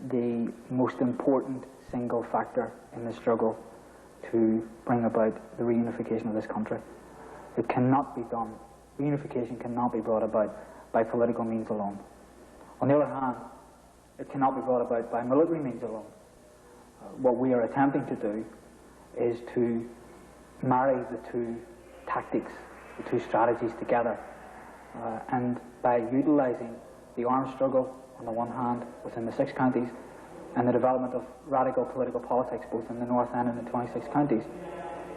the most important single factor in the struggle to bring about the reunification of this country. It cannot be done. Reunification cannot be brought about by political means alone. On the other hand, it cannot be brought about by military means alone. What we are attempting to do is to marry the two tactics, the two strategies together, and by utilising the armed struggle on the one hand within the 6 counties and the development of radical political politics both in the North End and the 26 counties,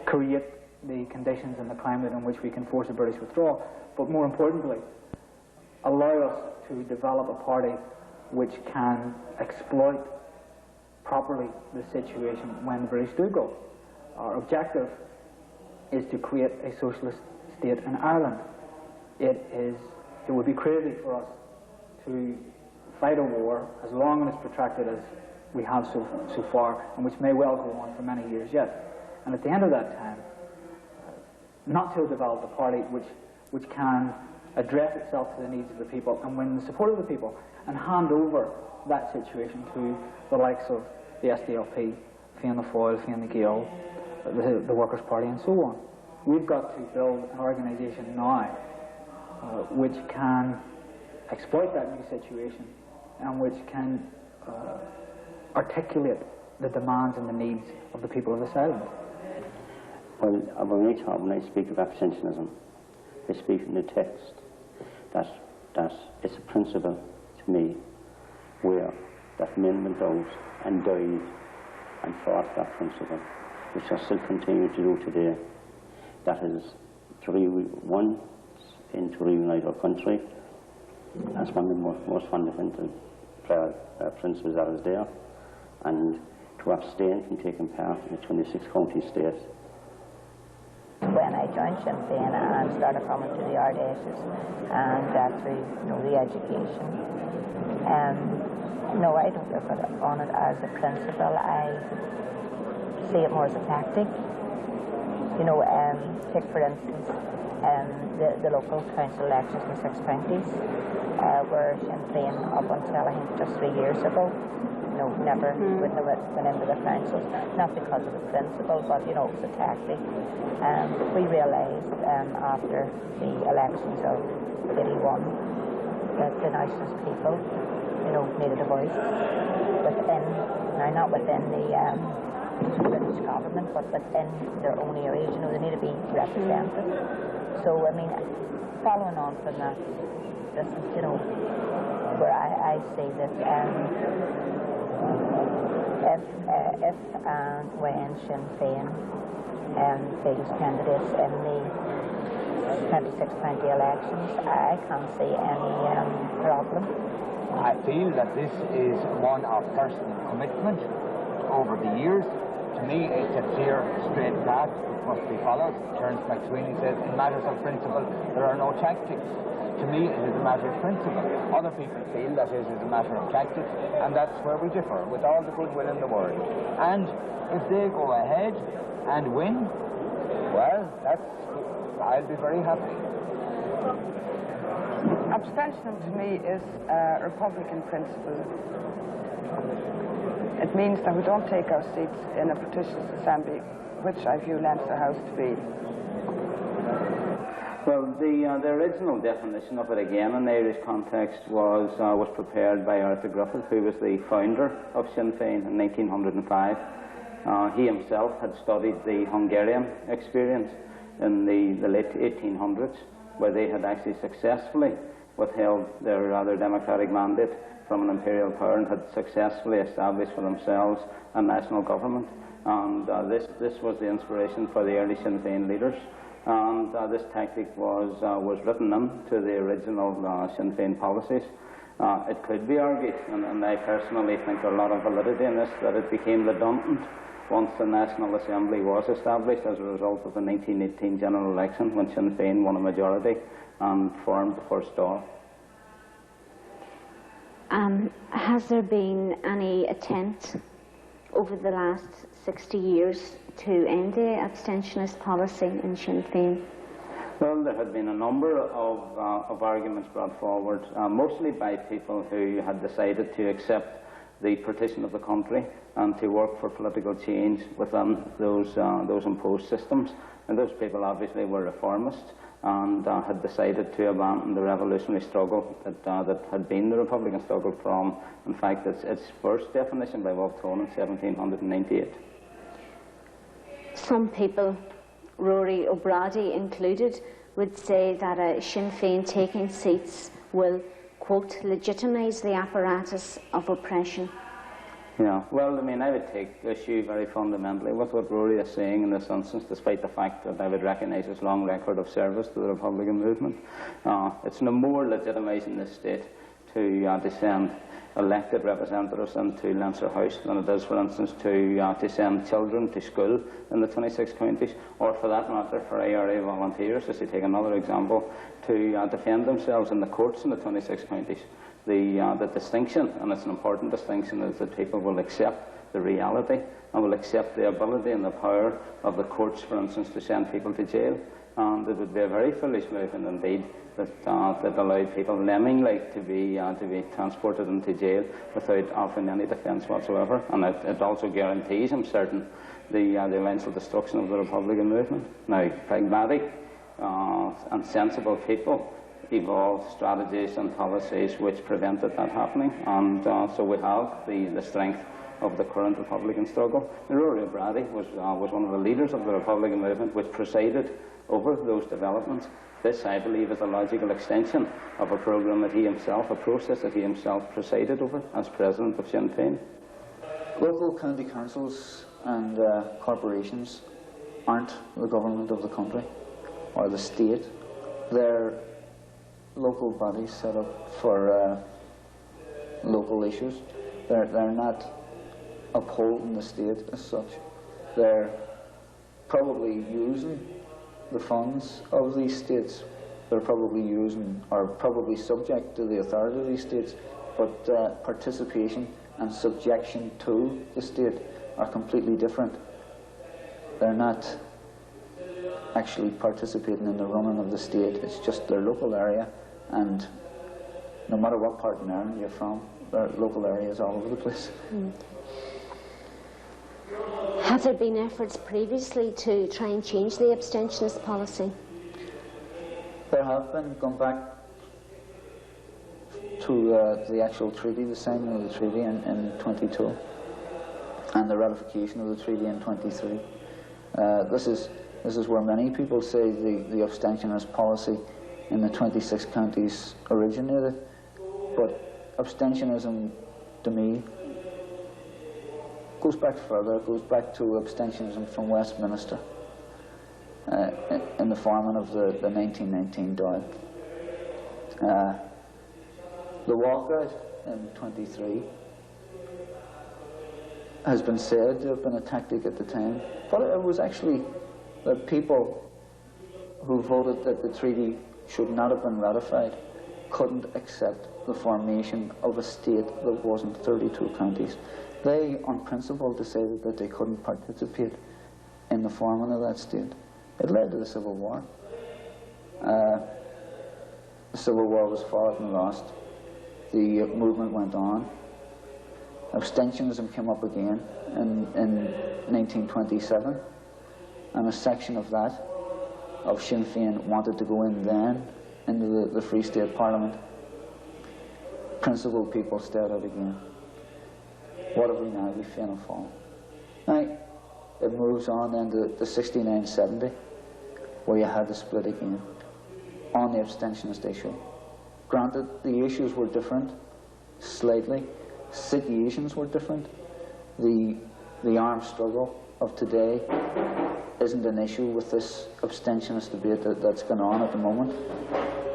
create the conditions and the climate in which we can force a British withdrawal, but more importantly, allow us to develop a party which can exploit properly the situation when the British do go. Our objective is to create a socialist state in Ireland. It would be crazy for us to fight a war as long and as protracted as we have so far, and which may well go on for many years yet. And at the end of that time, not to develop a party which can address itself to the needs of the people and win the support of the people, and hand over that situation to the likes of the SDLP, Cathmhaoil, McGill, the Workers' Party, and so on. We've got to build an organisation now which can exploit that new situation and which can articulate the demands and the needs of the people of this island. Well, when I speak of abstentionism, I speak in the text that it's a principle to me where that men went out and died and fought that principle, which I still continue to do today. That is to reunite our country. That's one of the most fundamental principles that is there, and to abstain from taking part in the 26 county state. When I joined Sinn Féin and started coming to the Ardaces and through re-education, no, I don't look on it as a principle. I see it more as a tactic. Take for instance the local council elections in the 6 counties, where Sinn Féin, up until I think just 3 years ago, never wouldn't have went into the councils, not because of the principle, but it was a tactic. We realised after the elections of 81 that the nicest people, needed a voice within, now not within the British government, but within their own areas. They need to be represented. So, following on from that, this is, where I see that if and when Sinn Féin feels candidates in the 26 county elections, I can't see any problem. I feel that this is one of personal commitment over the years. To me, it's a clear, straight path which must be followed. Terence McSweeney says, in matters of principle, there are no tactics. To me, it is a matter of principle. Other people feel that it is a matter of tactics, and that's where we differ, with all the goodwill in the world. And if they go ahead and win, well, I'll be very happy. Abstention to me is a Republican principle. It means that we don't take our seats in a petitions assembly, which I view Leinster House to be. Well, the original definition of it, again, in the Irish context, was prepared by Arthur Griffith, who was the founder of Sinn Féin in 1905. He himself had studied the Hungarian experience in the late 1800s, where they had actually successfully withheld their democratic mandate from an imperial power and had successfully established for themselves a national government. And this was the inspiration for the early Sinn Féin leaders. And this tactic was written into the original Sinn Féin policies. It could be argued, and I personally think there are a lot of validity in this, that it became redundant once the National Assembly was established as a result of the 1918 general election, when Sinn Féin won a majority and formed the first Dáil. Has there been any attempt over the last 60 years to end the abstentionist policy in Sinn Féin? Well, there had been a number of arguments brought forward, mostly by people who had decided to accept the partition of the country and to work for political change within those imposed systems. And those people obviously were reformists and had decided to abandon the revolutionary struggle that had been the Republican struggle from, in fact, its first definition by Wolfe Tone in 1798. Some people, Ruiri O'Brady included, would say that Sinn Féin taking seats will, quote, legitimise the apparatus of oppression. Yeah, well, I mean, I would take issue very fundamentally with what Ruiri is saying in this instance, despite the fact that I would recognise his long record of service to the Republican movement. It's no more legitimising the state to send elected representatives into Leinster House than it is, for instance, to send children to school in the 26 counties, or for that matter, for IRA volunteers, just to take another example, to defend themselves in the courts in the 26 counties. The distinction, and it's an important distinction, is that people will accept the reality and will accept the ability and the power of the courts, for instance, to send people to jail. And it would be a very foolish movement indeed that allowed people lemming-like to be transported into jail without offering any defence whatsoever. And it also guarantees, I'm certain, the eventual destruction of the Republican movement. Now, pragmatic and sensible people evolved strategies and policies which prevented that happening, and so we have the strength of the current Republican struggle. Ruiri O'Brady was one of the leaders of the Republican movement which presided over those developments. This, I believe, is a logical extension of a programme that he himself, a process that he himself presided over as president of Sinn Féin. Local county councils and corporations aren't the government of the country or the state. They're local bodies set up for local issues. They're not upholding the state as such. They're probably using the funds of these states. They're probably using, or probably subject to the authority of these states, but participation and subjection to the state are completely different. They're not actually participating in the running of the state. It's just their local area, and no matter what part in Ireland you're from, there are local areas all over the place. Have there been efforts previously to try and change the abstentionist policy? There have been, going back to the actual treaty, the signing of the treaty in 22, and the ratification of the treaty in 23. This is where many people say the abstentionist policy in the 26 counties originated, but abstentionism, to me, goes back further. It goes back to abstentionism from Westminster in the forming of the 1919 Dáil. The walkout in 23 has been said to have been a tactic at the time, but it was actually the people who voted that the treaty should not have been ratified couldn't accept the formation of a state that wasn't 32 counties. They, on principle, decided that they couldn't participate in the forming of that state. It led to the Civil War. The Civil War was fought and lost. The movement went on. Abstentionism came up again in 1927, and a section of that, of Sinn Féin, wanted to go in then into the Free State Parliament. Principled people stared out again. What have we now? We Féin fall. Now, it moves on then to the 69-70, where you had the split again on the abstentionist issue. Granted, the issues were different, slightly. Situations were different. The armed struggle of today isn't an issue with this abstentionist debate that's going on at the moment,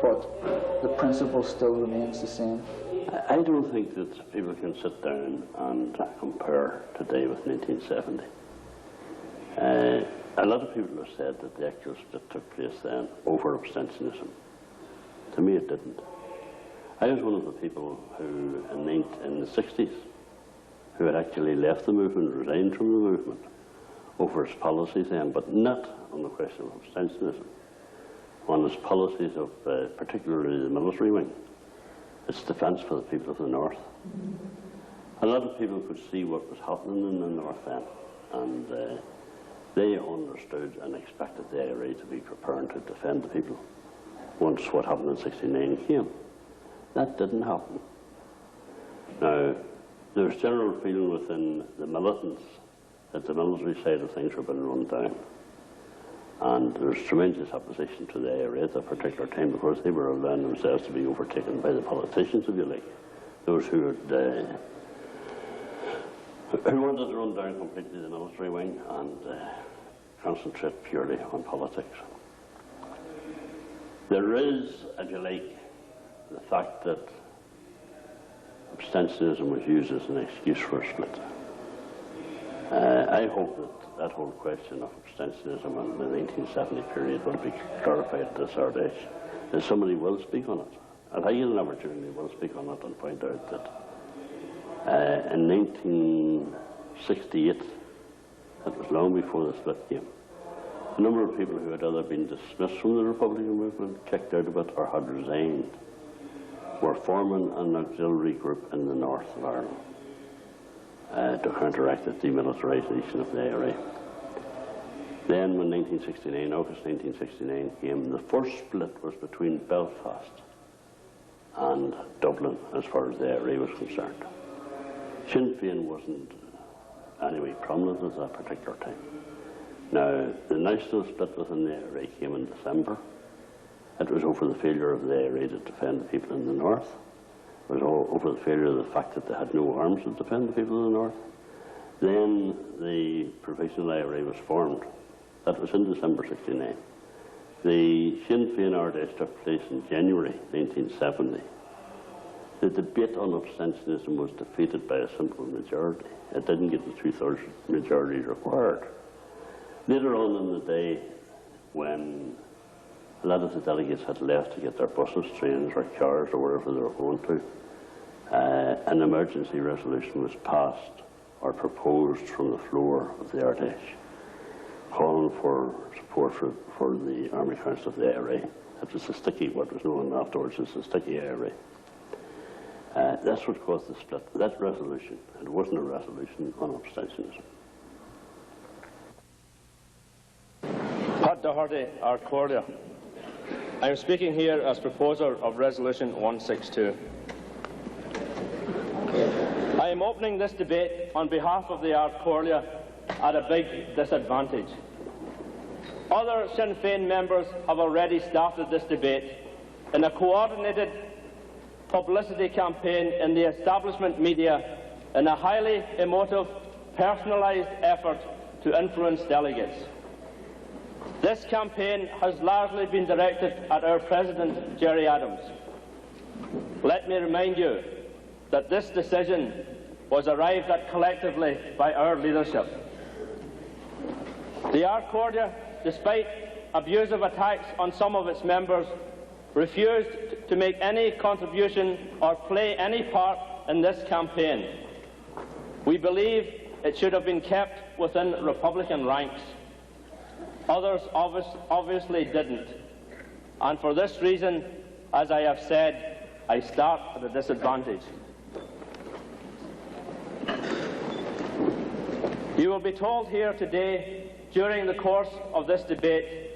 but the principle still remains the same. I don't think that people can sit down and compare today with 1970. A lot of people have said that the actual split took place then over abstentionism. To me, it didn't. I was one of the people who, in the 60s, who had actually left the movement, resigned from the movement, over its policies then, but not on the question of abstentionism, on its policies of particularly the military wing, its defence for the people of the North. A lot of people could see what was happening in the North End, and they understood and expected the IRA to be prepared to defend the people once what happened in '69 came. That didn't happen. Now, there's general feeling within the militants that the military side of things were being run down. And there's tremendous opposition to the IRA at that particular time because they were allowing themselves to be overtaken by the politicians, if you like. Those who wanted to run down completely the military wing and concentrate purely on politics. There is, if you like, the fact that abstentionism was used as an excuse for a split. I hope that whole question of abstentionism in the 1970 period will be clarified at this early age, that somebody will speak on it. And I get an opportunity will speak on it and point out that in 1968, that was long before the split came, a number of people who had either been dismissed from the Republican movement, kicked out of it, or had resigned, were forming an auxiliary group in the north of Ireland to counteract the demilitarisation of the IRA. Then when August 1969 came, the first split was between Belfast and Dublin as far as the IRA was concerned. Sinn Féin wasn't anyway prominent at that particular time. Now, the national split within the IRA came in December. It was over the failure of the IRA to defend the people in the north. It was all over the failure of the fact that they had no arms to defend the people in the north. Then the provisional IRA was formed. That was in December '69. The Sinn Féin Ardèche took place in January 1970. The debate on abstentionism was defeated by a simple majority. It didn't get the two-thirds majority required. Later on in the day, when a lot of the delegates had left to get their buses, trains, or cars, or wherever they were going to, an emergency resolution was passed or proposed from the floor of the Ardèche, calling for support for the Army Council of the IRA. That was what was known afterwards as the sticky IRA. That's what caused the split. That resolution, it wasn't a resolution on abstentionism. Doherty, Ardcordia. I am speaking here as proposer of Resolution 162. I am opening this debate on behalf of the Ardcordia at a big disadvantage. Other Sinn Féin members have already started this debate in a coordinated publicity campaign in the establishment media in a highly emotive, personalised effort to influence delegates. This campaign has largely been directed at our President, Gerry Adams. Let me remind you that this decision was arrived at collectively by our leadership. The Ardcordia, despite abusive attacks on some of its members, refused to make any contribution or play any part in this campaign. We believe it should have been kept within Republican ranks. Others obviously didn't. And for this reason, as I have said, I start at a disadvantage. You will be told here today, during the course of this debate,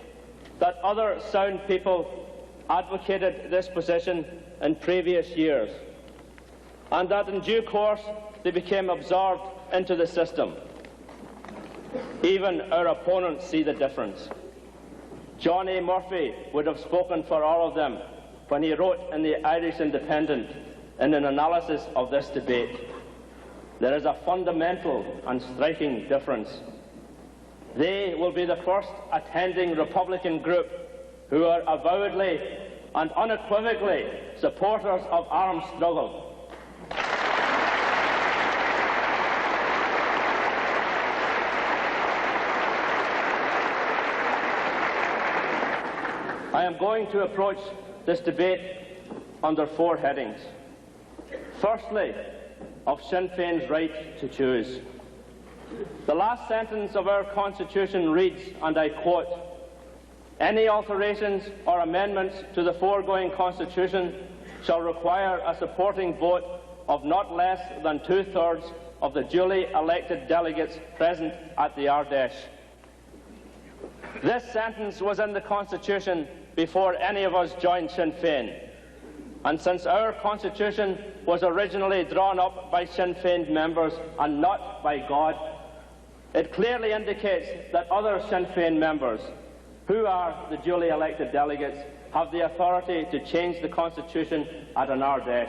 that other sound people advocated this position in previous years, and that in due course they became absorbed into the system. Even our opponents see the difference. John A. Murphy would have spoken for all of them when he wrote in the Irish Independent in an analysis of this debate. There is a fundamental and striking difference. They will be the first attending Republican group who are avowedly and unequivocally supporters of armed struggle. I am going to approach this debate under 4 headings. Firstly, of Sinn Féin's right to choose. The last sentence of our Constitution reads, and I quote, "Any alterations or amendments to the foregoing Constitution shall require a supporting vote of not less than 2/3 of the duly elected delegates present at the Ardèche. This sentence was in the Constitution before any of us joined Sinn Féin, and since our Constitution was originally drawn up by Sinn Féin members and not by God, it clearly indicates that other Sinn Féin members, who are the duly elected delegates, have the authority to change the Constitution at an Ardèche.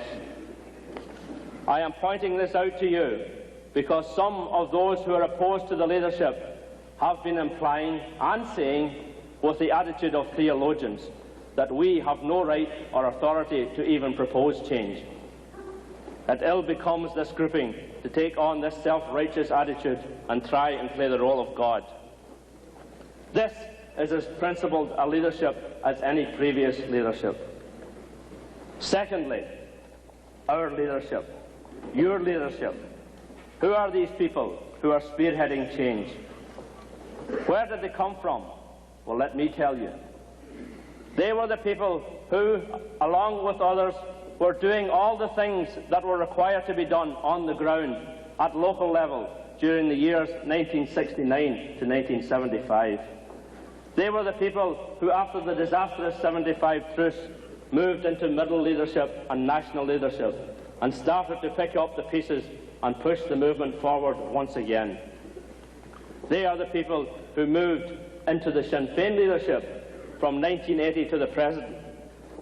I am pointing this out to you because some of those who are opposed to the leadership have been implying and saying, with the attitude of theologians, that we have no right or authority to even propose change. It ill becomes this grouping to take on this self-righteous attitude and try and play the role of God. This is as principled a leadership as any previous leadership. Secondly, our leadership, your leadership. Who are these people who are spearheading change? Where did they come from? Well, let me tell you. They were the people who, along with others, were doing all the things that were required to be done on the ground at local level during the years 1969 to 1975. They were the people who, after the disastrous 75 truce, moved into middle leadership and national leadership and started to pick up the pieces and push the movement forward once again. They are the people who moved into the Sinn Féin leadership from 1980 to the present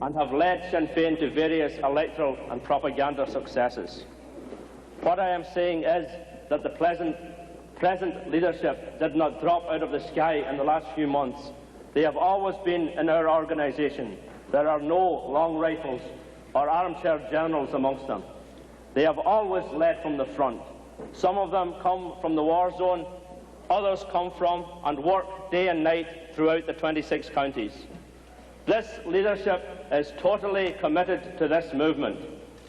and have led Sinn Féin to various electoral and propaganda successes. What I am saying is that the present leadership did not drop out of the sky in the last few months. They have always been in our organisation. There are no long rifles or armchair generals amongst them. They have always led from the front. Some of them come from the war zone, others come from and work day and night throughout the 26 counties. This leadership is totally committed to this movement,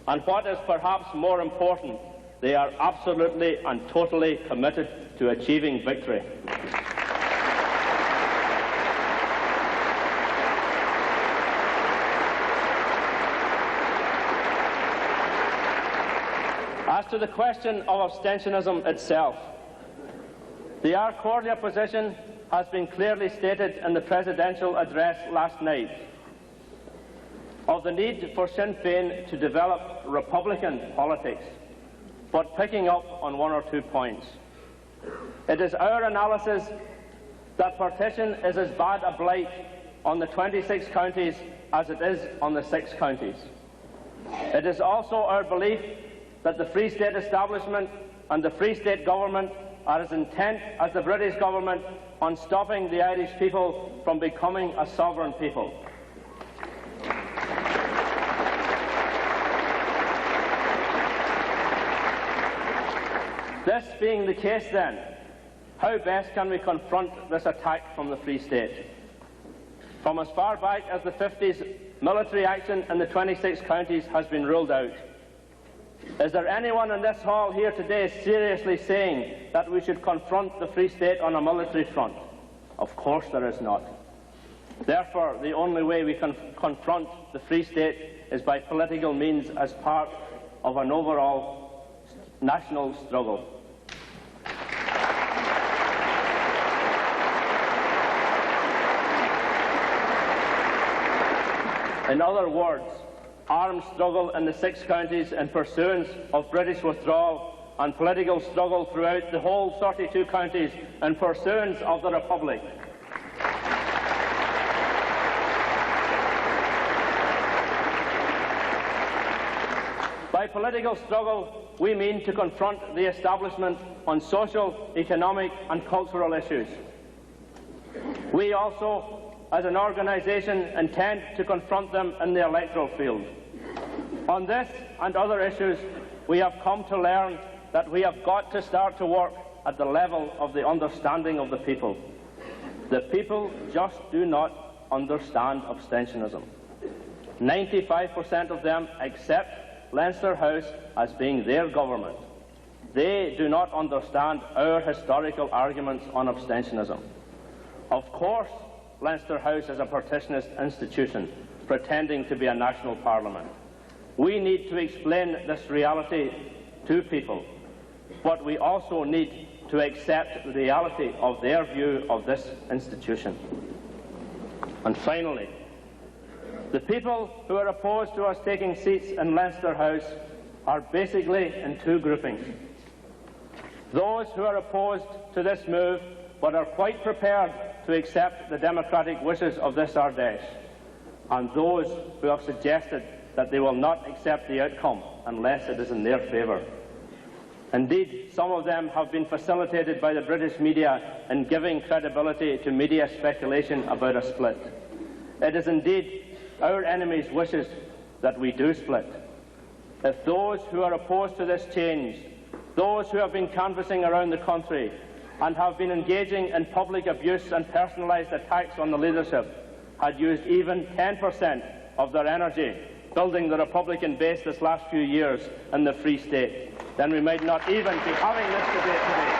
and what is perhaps more important, they are absolutely and totally committed to achieving victory. As to the question of abstentionism itself, the Ardcorlia position has been clearly stated in the presidential address last night of the need for Sinn Féin to develop Republican politics, but picking up on one or 2 points. It is our analysis that partition is as bad a blight on the 26 counties as it is on the 6 counties. It is also our belief that the Free State establishment and the Free State government are as intent as the British government on stopping the Irish people from becoming a sovereign people. This being the case then, how best can we confront this attack from the Free State? From as far back as the 50s, military action in the 26 counties has been ruled out. Is there anyone in this hall here today seriously saying that we should confront the Free State on a military front? Of course there is not. Therefore, the only way we can confront the Free State is by political means as part of an overall national struggle. In other words, armed struggle in the 6 counties in pursuance of British withdrawal and political struggle throughout the whole 32 counties in pursuance of the Republic. By political struggle, we mean to confront the establishment on social, economic and cultural issues. We also, as an organisation, intend to confront them in the electoral field. On this and other issues, we have come to learn that we have got to start to work at the level of the understanding of the people. The people just do not understand abstentionism. 95% of them accept Leinster House as being their government. They do not understand our historical arguments on abstentionism. Of course, Leinster House is a partitionist institution pretending to be a national parliament. We need to explain this reality to people, but we also need to accept the reality of their view of this institution. And finally, the people who are opposed to us taking seats in Leinster House are basically in two groupings. Those who are opposed to this move but are quite prepared to accept the democratic wishes of this Ardèche, and those who have suggested that they will not accept the outcome unless it is in their favour. Indeed, some of them have been facilitated by the British media in giving credibility to media speculation about a split. It is indeed our enemies' wishes that we do split. If those who are opposed to this change, those who have been canvassing around the country and have been engaging in public abuse and personalised attacks on the leadership, had used even 10% of their energy building the Republican base this last few years in the Free State, then we might not even be having this debate today.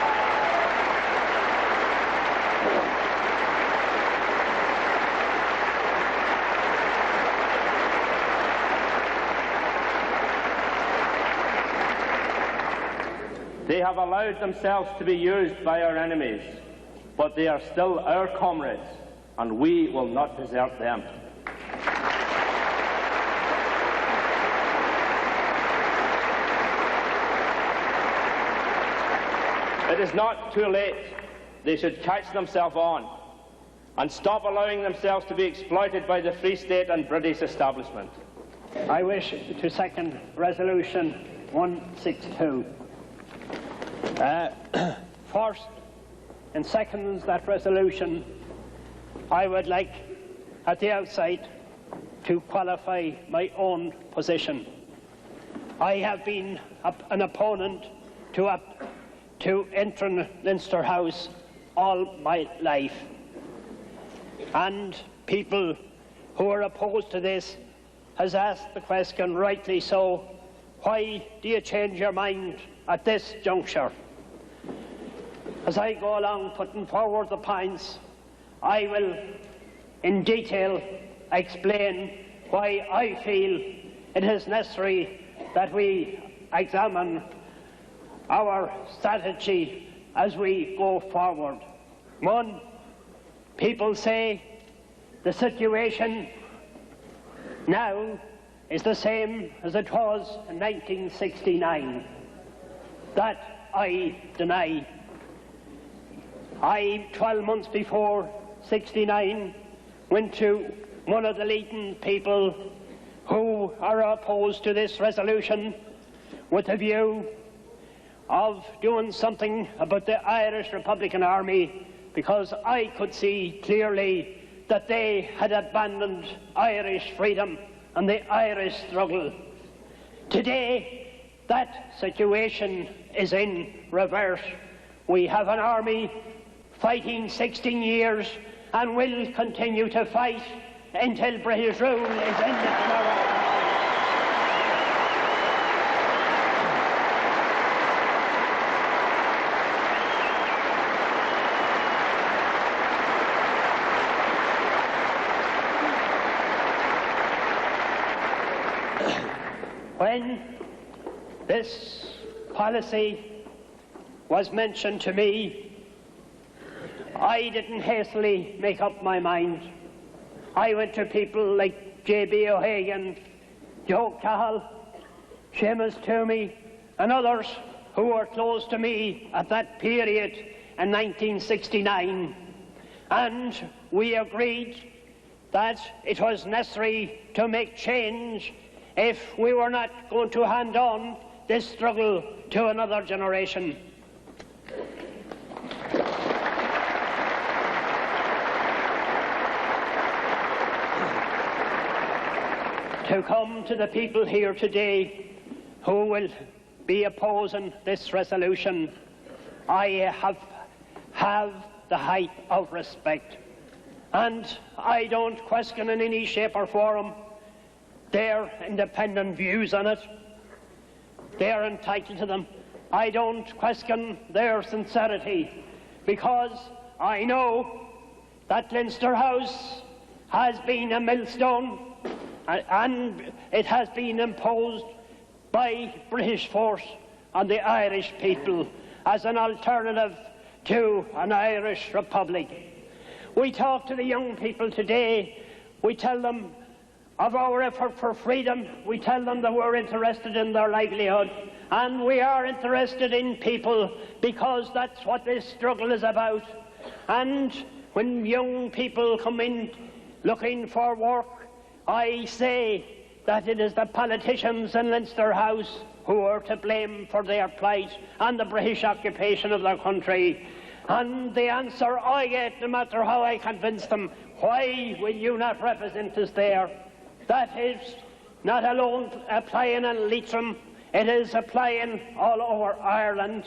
They have allowed themselves to be used by our enemies, but they are still our comrades, and we will not desert them. It is not too late. They should catch themselves on and stop allowing themselves to be exploited by the Free State and British establishment. I wish to second Resolution 162. First, in seconding that resolution, I would like at the outset to qualify my own position. I have been an opponent to entering Leinster House all my life, and people who are opposed to this has asked the question, rightly so, why do you change your mind at this juncture? As I go along putting forward the points, I will in detail explain why I feel it is necessary that we examine our strategy as we go forward. One, people say the situation now is the same as it was in 1969. That I deny. 12 months before 69, went to one of the leading people who are opposed to this resolution with a view of doing something about the Irish Republican Army, because I could see clearly that they had abandoned Irish freedom and the Irish struggle. Today, that situation is in reverse. We have an army fighting 16 years and will continue to fight until British rule is ended in our country. When this policy was mentioned to me, I didn't hastily make up my mind. I went to people like J.B. O'Hagan, Joe Cahill, Seamus Toomey, and others who were close to me at that period in 1969, and we agreed that it was necessary to make change if we were not going to hand on this struggle to another generation. To come to the people here today who will be opposing this resolution, I have the height of respect, and I don't question in any shape or form their independent views on it. They are entitled to them. I don't question their sincerity, because I know that Leinster House has been a millstone and it has been imposed by British force on the Irish people as an alternative to an Irish republic. We talk to the young people today, we tell them of our effort for freedom, we tell them that we're interested in their livelihood, and we are interested in people because that's what this struggle is about. And when young people come in looking for work, I say that it is the politicians in Leinster House who are to blame for their plight and the British occupation of their country. And the answer I get, no matter how I convince them, why will you not represent us there? That is not alone applying in Leitrim, it is applying all over Ireland.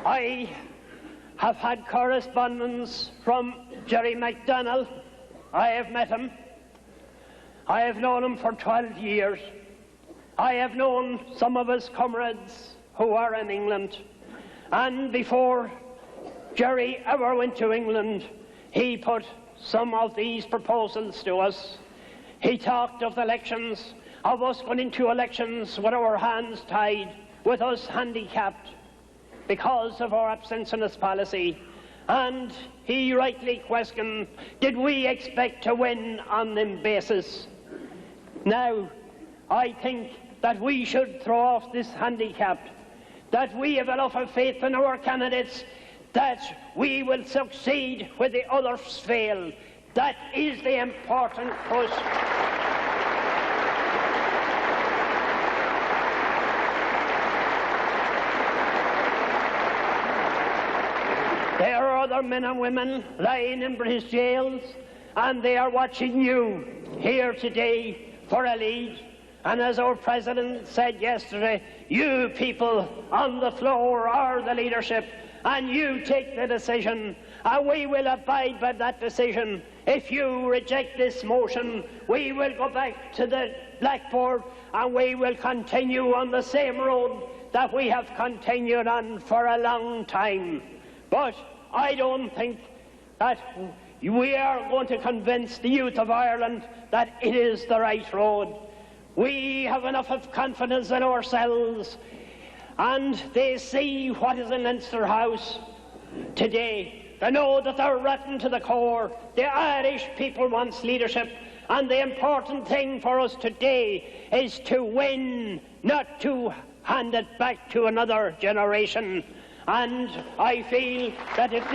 I have had correspondence from Gerry MacDonald. I have met him. I have known him for 12 years. I have known some of his comrades who are in England. And before Gerry ever went to England, he put some of these proposals to us. He talked of the elections, of us going into elections with our hands tied, with us handicapped because of our abstentionist policy. And he rightly questioned, did we expect to win on them basis? Now, I think that we should throw off this handicap, that we have enough of faith in our candidates, that we will succeed where the others fail. That is the important push. There are other men and women lying in British jails, and they are watching you here today for a lead. And as our President said yesterday, you people on the floor are the leadership, and you take the decision, and we will abide by that decision. If you reject this motion, we will go back to the blackboard, and we will continue on the same road that we have continued on for a long time. But I don't think that we are going to convince the youth of Ireland that it is the right road. We have enough of confidence in ourselves, and they see what is in Leinster House today. They know that they're rotten to the core. The Irish people wants leadership, and the important thing for us today is to win, not to hand it back to another generation. And I feel that if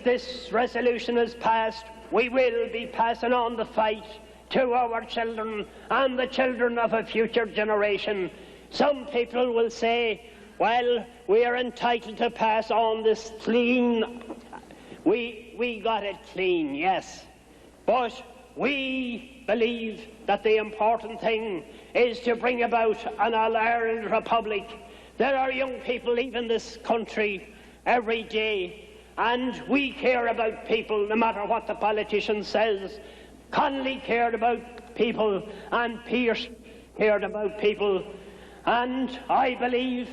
this resolution is passed, we will be passing on the fight to our children and the children of a future generation. Some people will say, well, we are entitled to pass on this clean. We got it clean, yes. But we believe that the important thing is to bring about an All-Ireland Republic. There are young people leaving this country every day, and we care about people no matter what the politician says. Connolly cared about people, and Pierce cared about people, and I believe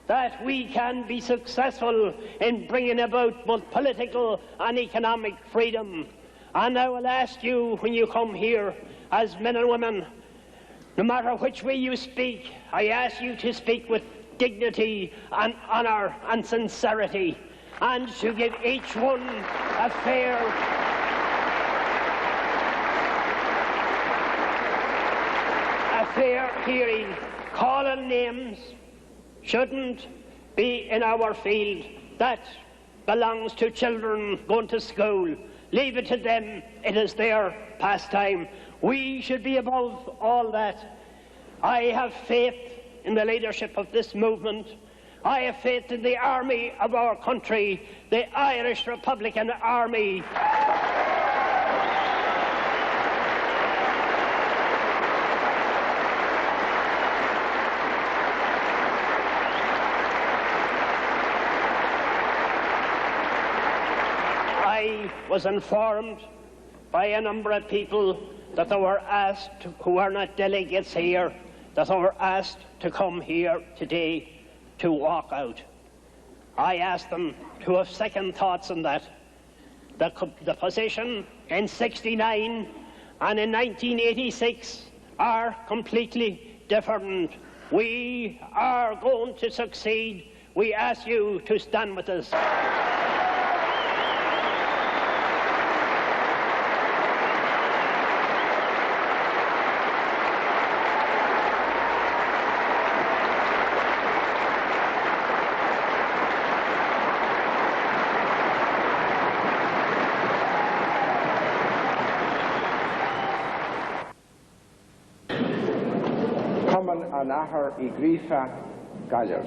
that we can be successful in bringing about both political and economic freedom. And I will ask you, when you come here as men and women, no matter which way you speak, I ask you to speak with dignity and honour and sincerity, and to give each one a fair hearing. Calling names shouldn't be in our field. That belongs to children going to school. Leave it to them. It is their pastime. We should be above all that. I have faith in the leadership of this movement. I have faith in the army of our country, the Irish Republican Army. was informed by a number of people that they were asked, who are not delegates here, that they were asked to come here today to walk out. I asked them to have second thoughts on that. The position in '69 and in 1986 are completely different. We are going to succeed. We ask you to stand with us. An ahar I grifa galler.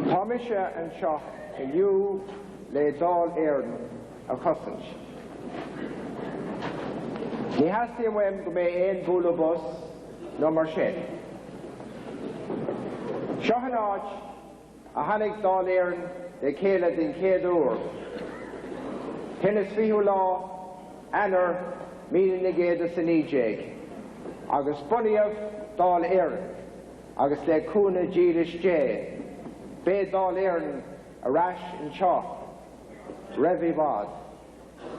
Thomisha and Shah in you lay dal Aaron a cussinch. Ni hasti wem go me ein bulobos no marshen. Shahanach a hanig dal Aaron de Cahill din Peadar. Tennis fihula anar meaning negate the Sinijeg. Agus Bunnyov Dal Aaron, Agus Le Kuna Jeelish J, Be Dal Aaron, a rash in Shaw, Revi Bad,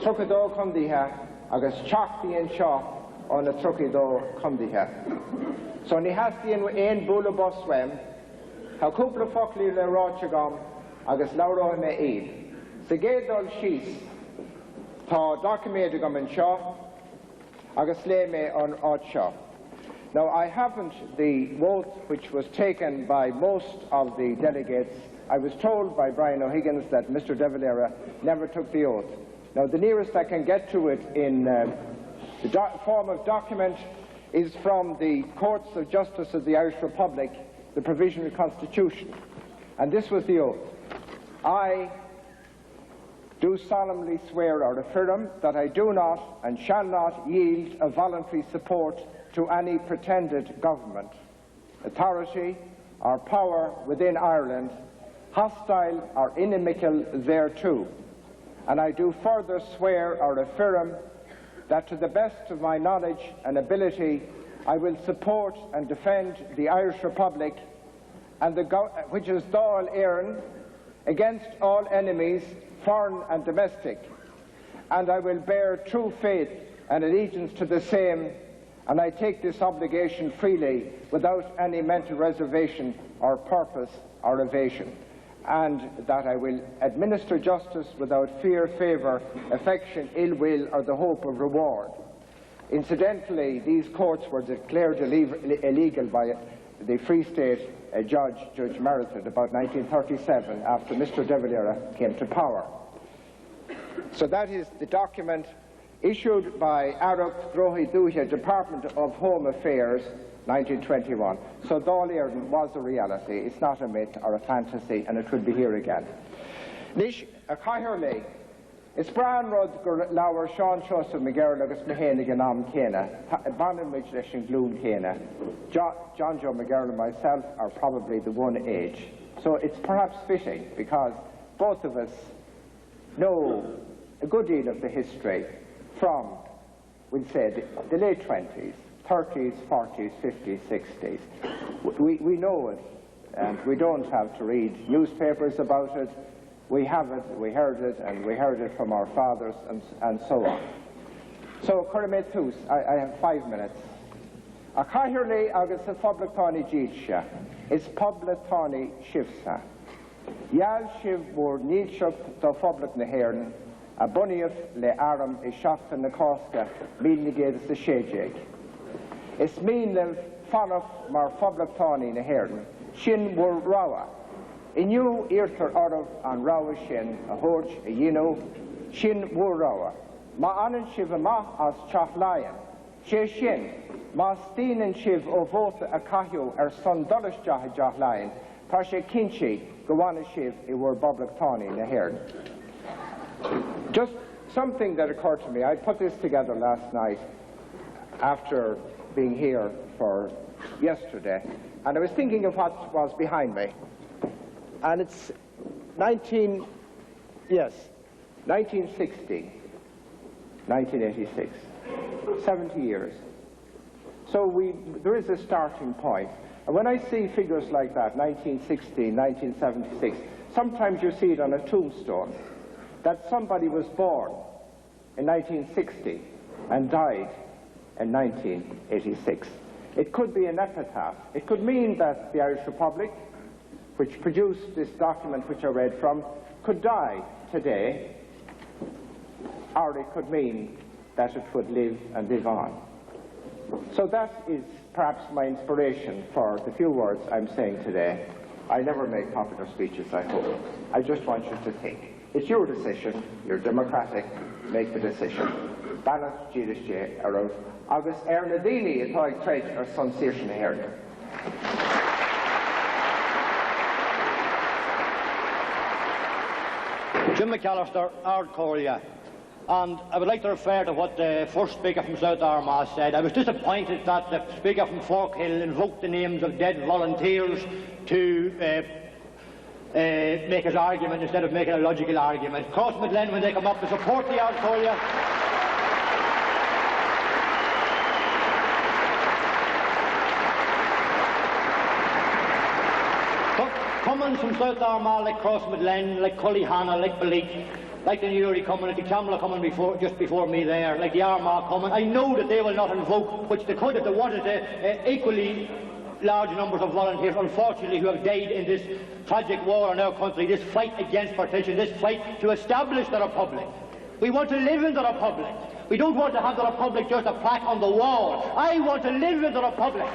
Truckado Cumdiha, Agus Chakti in Shaw, on a Truckado Cumdiha. So ni hasti in ein bulabos swem, ha kupla fokli le rochagam, Agus Lauro me eid. Seged Dal Shees, Ta documented in Shaw, agus léime on Odshaw. Now, I haven't the vote which was taken by most of the delegates. I was told by Brian O'Higgins that Mr. De Valera never took the oath. Now, the nearest I can get to it in the form of document is from the Courts of Justice of the Irish Republic, the Provisional Constitution. And this was the oath. I do solemnly swear or affirm that I do not and shall not yield a voluntary support to any pretended government, authority or power within Ireland, hostile or inimical thereto. And I do further swear or affirm that to the best of my knowledge and ability I will support and defend the Irish Republic and which is Dáil Éireann against all enemies, foreign and domestic, and I will bear true faith and allegiance to the same, and I take this obligation freely without any mental reservation or purpose or evasion, and that I will administer justice without fear, favour, affection, ill will or the hope of reward. Incidentally, these courts were declared illegal by the Free State Judge Merited about 1937 after Mr. De Valera came to power. So that is the document issued by Arab Drohi Duhia, Department of Home Affairs, 1921. So Dáil Éireann was a reality. It's not a myth or a fantasy, and it will be here again. Nish a Cahill, it's Bran Rod Lauer Sean Chos of McGirl agus Mehénig and Am Kena, Banan Mitchel and Gloom Kena. John Joe McGirl and myself are probably the one age. So it's perhaps fitting because both of us know a good deal of the history from, we'll say, the late 20s, 30s, 40s, 50s, 60s. We know it, and we don't have to read newspapers about it. We have it, we heard it, and we heard it from our fathers, and so on. So, Corrimetus, I have 5 minutes. A Cahill agus a Poblatáni Dílse, is Poblatáni Shivsa. Yal Shiv bor Nílshoch do Poblat na Héireann, a Bunnyov le Aram is Shafta na Cosca, Milnigéad sa Shejeg. Is Mílev Fanach mar Poblatáni na Héireann, Shin bor Rawa. Inu irtar Arav an Rawa Shin, a Horch, a Yino, Shin bor Rawa. Ma anan Shiv ma as Chachlayan, She Shin, ma Steenan Shiv o Vota a Cahill son Dullish Jachlayan, Tar she Kinchi, Gawana Shiv, I were Poblatáni na Héireann. Just something that occurred to me. I put this together last night after being here for yesterday, and I was thinking of what was behind me. And it's 1960, 1986, 70 years. So there is a starting point. And when I see figures like that, 1960, 1976, sometimes you see it on a tombstone, that somebody was born in 1960 and died in 1986. It could be an epitaph. It could mean that the Irish Republic, which produced this document which I read from, could die today, or it could mean that it would live and live on. So that is perhaps my inspiration for the few words I'm saying today. I never make popular speeches, I hope. I just want you to think. It's your decision, you're democratic, make the decision. Ballot Gidas J. Arrow. August Ernadini, it's like trade or sensation here. Jim McAlister, Ardcorlia. And I would like to refer to what the first speaker from South Armagh said. I was disappointed that the speaker from Forkhill invoked the names of dead volunteers to make his argument instead of making a logical argument. Crossmaglen, when they come up to support the Ardcorlia, coming from South Armagh like Crossmaglen, like Cullyhanna, like Balleek, like the Ruiri coming, like the Cahill coming just before me there, like the Armagh coming, I know that they will not invoke, which they could if they wanted to, equally large numbers of volunteers, unfortunately, who have died in this tragic war in our country, this fight against partition, this fight to establish the Republic. We want to live in the Republic. We don't want to have the Republic just a plaque on the wall. I want to live in the Republic.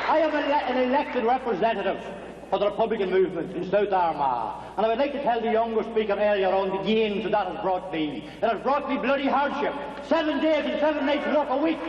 I am an elected representative for the Republican movement in South Armagh, and I would like to tell the younger speaker earlier on the gains that has brought me. It has brought me bloody hardship. 7 days and 7 nights work a week.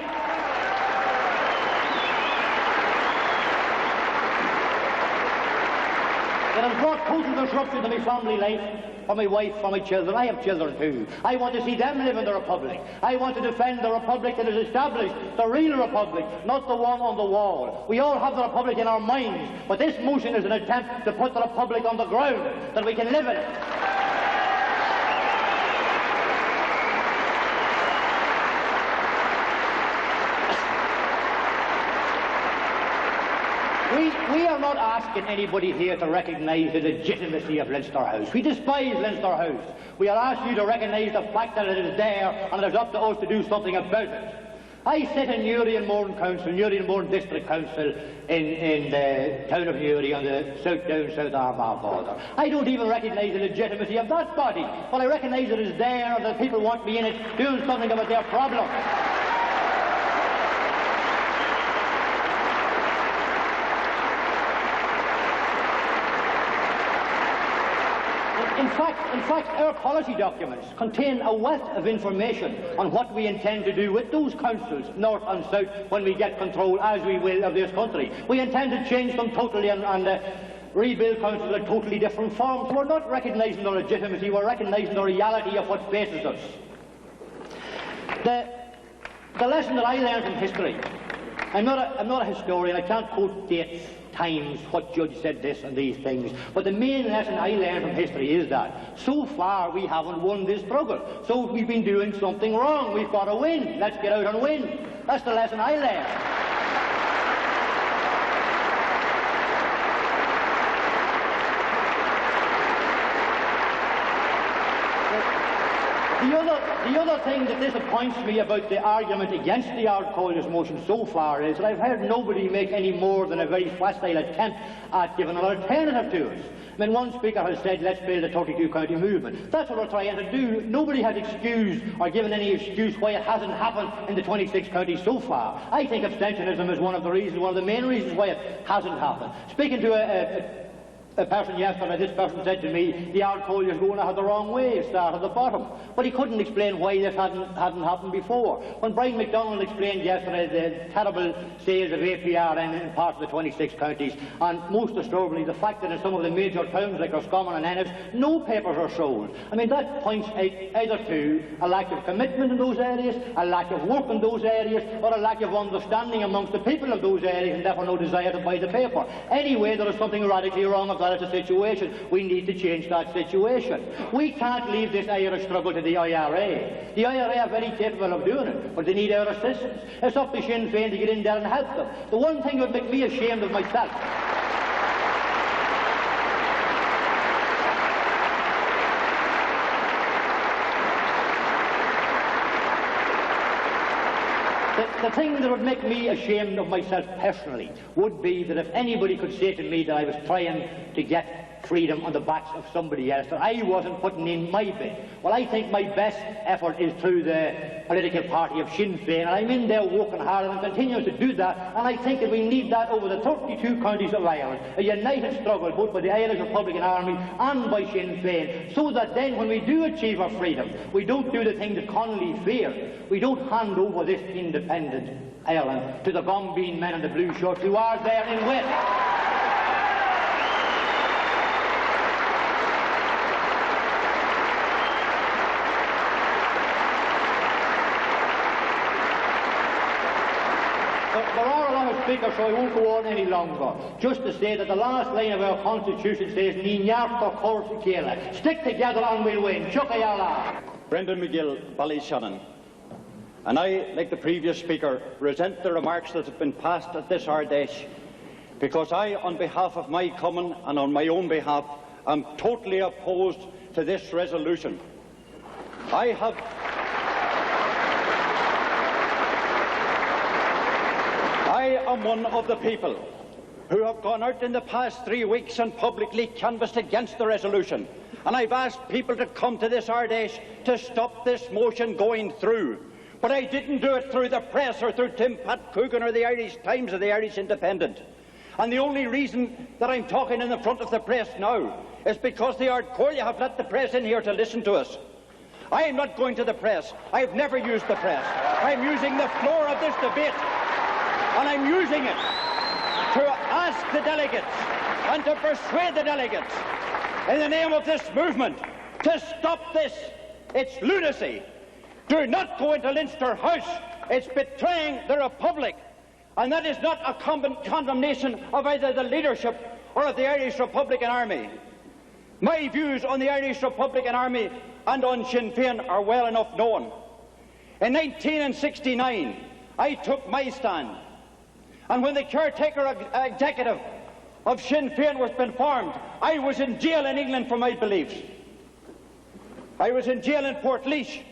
It has brought total disruption to my family life, for my wife, for my children. I have children too. I want to see them live in the Republic. I want to defend the Republic that is established, the real Republic, not the one on the wall. We all have the Republic in our minds, but this motion is an attempt to put the Republic on the ground, that we can live in it. We are not asking anybody here to recognise the legitimacy of Leinster House. We despise Leinster House. We are asking you to recognise the fact that it is there, and it is up to us to do something about it. I sit in Newry and Mourne Council, Newry and Mourne District Council in the town of Newry on the South Armagh border. I don't even recognise the legitimacy of that body, but I recognise it is there and that people want me in it doing something about their problem. In fact, our policy documents contain a wealth of information on what we intend to do with those councils, north and south, when we get control, as we will, of this country. We intend to change them totally and rebuild councils in totally different forms. We're not recognising their legitimacy, we're recognising the reality of what faces us. The lesson that I learned from history, I'm not a historian, I can't quote dates, times, what judge said this and these things, but the main lesson I learned from history is that so far we haven't won this struggle, so we've been doing something wrong. We've got to win. Let's get out and win. That's the lesson I learned. The other thing that disappoints me about the argument against the Ardcorlia's motion so far is that I've heard nobody make any more than a very facile attempt at giving an alternative to us. I mean, one speaker has said, let's build a 32-county movement. That's what we're trying to do. Nobody has excused or given any excuse why it hasn't happened in the 26 counties so far. I think abstentionism is one of the main reasons why it hasn't happened. Speaking to a person yesterday, this person said to me, the Ardcollier is going out the wrong way, it started at the bottom. But he couldn't explain why this hadn't happened before. When Brian McDonald explained yesterday the terrible sales of APR in parts of the 26 counties, and most disturbingly the fact that in some of the major towns like Roscommon and Ennis, no papers are sold. I mean, that points either to a lack of commitment in those areas, a lack of work in those areas, or a lack of understanding amongst the people of those areas, and therefore no desire to buy the paper. Anyway, there is something radically wrong with that as a situation. We need to change that situation. We can't leave this Irish struggle to the IRA. The IRA are very capable of doing it, but they need our assistance. It's up to Sinn Féin to get in there and help them. The one thing that would make me ashamed of myself The thing that would make me ashamed of myself personally would be that if anybody could say to me that I was trying to get freedom on the backs of somebody else, that I wasn't putting in my bit. Well, I think my best effort is through the political party of Sinn Féin, and I'm in there working hard and continuing to do that, and I think that we need that over the 32 counties of Ireland, a united struggle both by the Irish Republican Army and by Sinn Féin, so that then when we do achieve our freedom, we don't do the thing that Connolly feared. We don't hand over this independent Ireland to the Bombine men in the blue shirts who are there in wait. There are a lot of speakers, so I won't go on any longer. Just to say that the last line of our Constitution says, Ní neart or course Cahill. Stick together and we'll win. Chuckayala. Brendan McGill, Ballyshannon. And I, like the previous speaker, resent the remarks that have been passed at this Ardèche, because I, on behalf of my common and on my own behalf, am totally opposed to this resolution. I am one of the people who have gone out in the past 3 weeks and publicly canvassed against the resolution. And I've asked people to come to this Ardèche to stop this motion going through. But I didn't do it through the press or through Tim Pat Coogan or the Irish Times or the Irish Independent. And the only reason that I'm talking in the front of the press now is because the Ardcollier have let the press in here to listen to us. I am not going to the press. I've never used the press. I'm using the floor of this debate, and I'm using it to ask the delegates and to persuade the delegates in the name of this movement to stop this. It's lunacy. Do not go into Leinster House. It's betraying the Republic. And that is not a condemnation of either the leadership or of the Irish Republican Army. My views on the Irish Republican Army and on Sinn Féin are well enough known. In 1969, I took my stand. And when the caretaker executive of Sinn Féin was been formed, I was in jail in England for my beliefs. I was in jail in Portlaoise.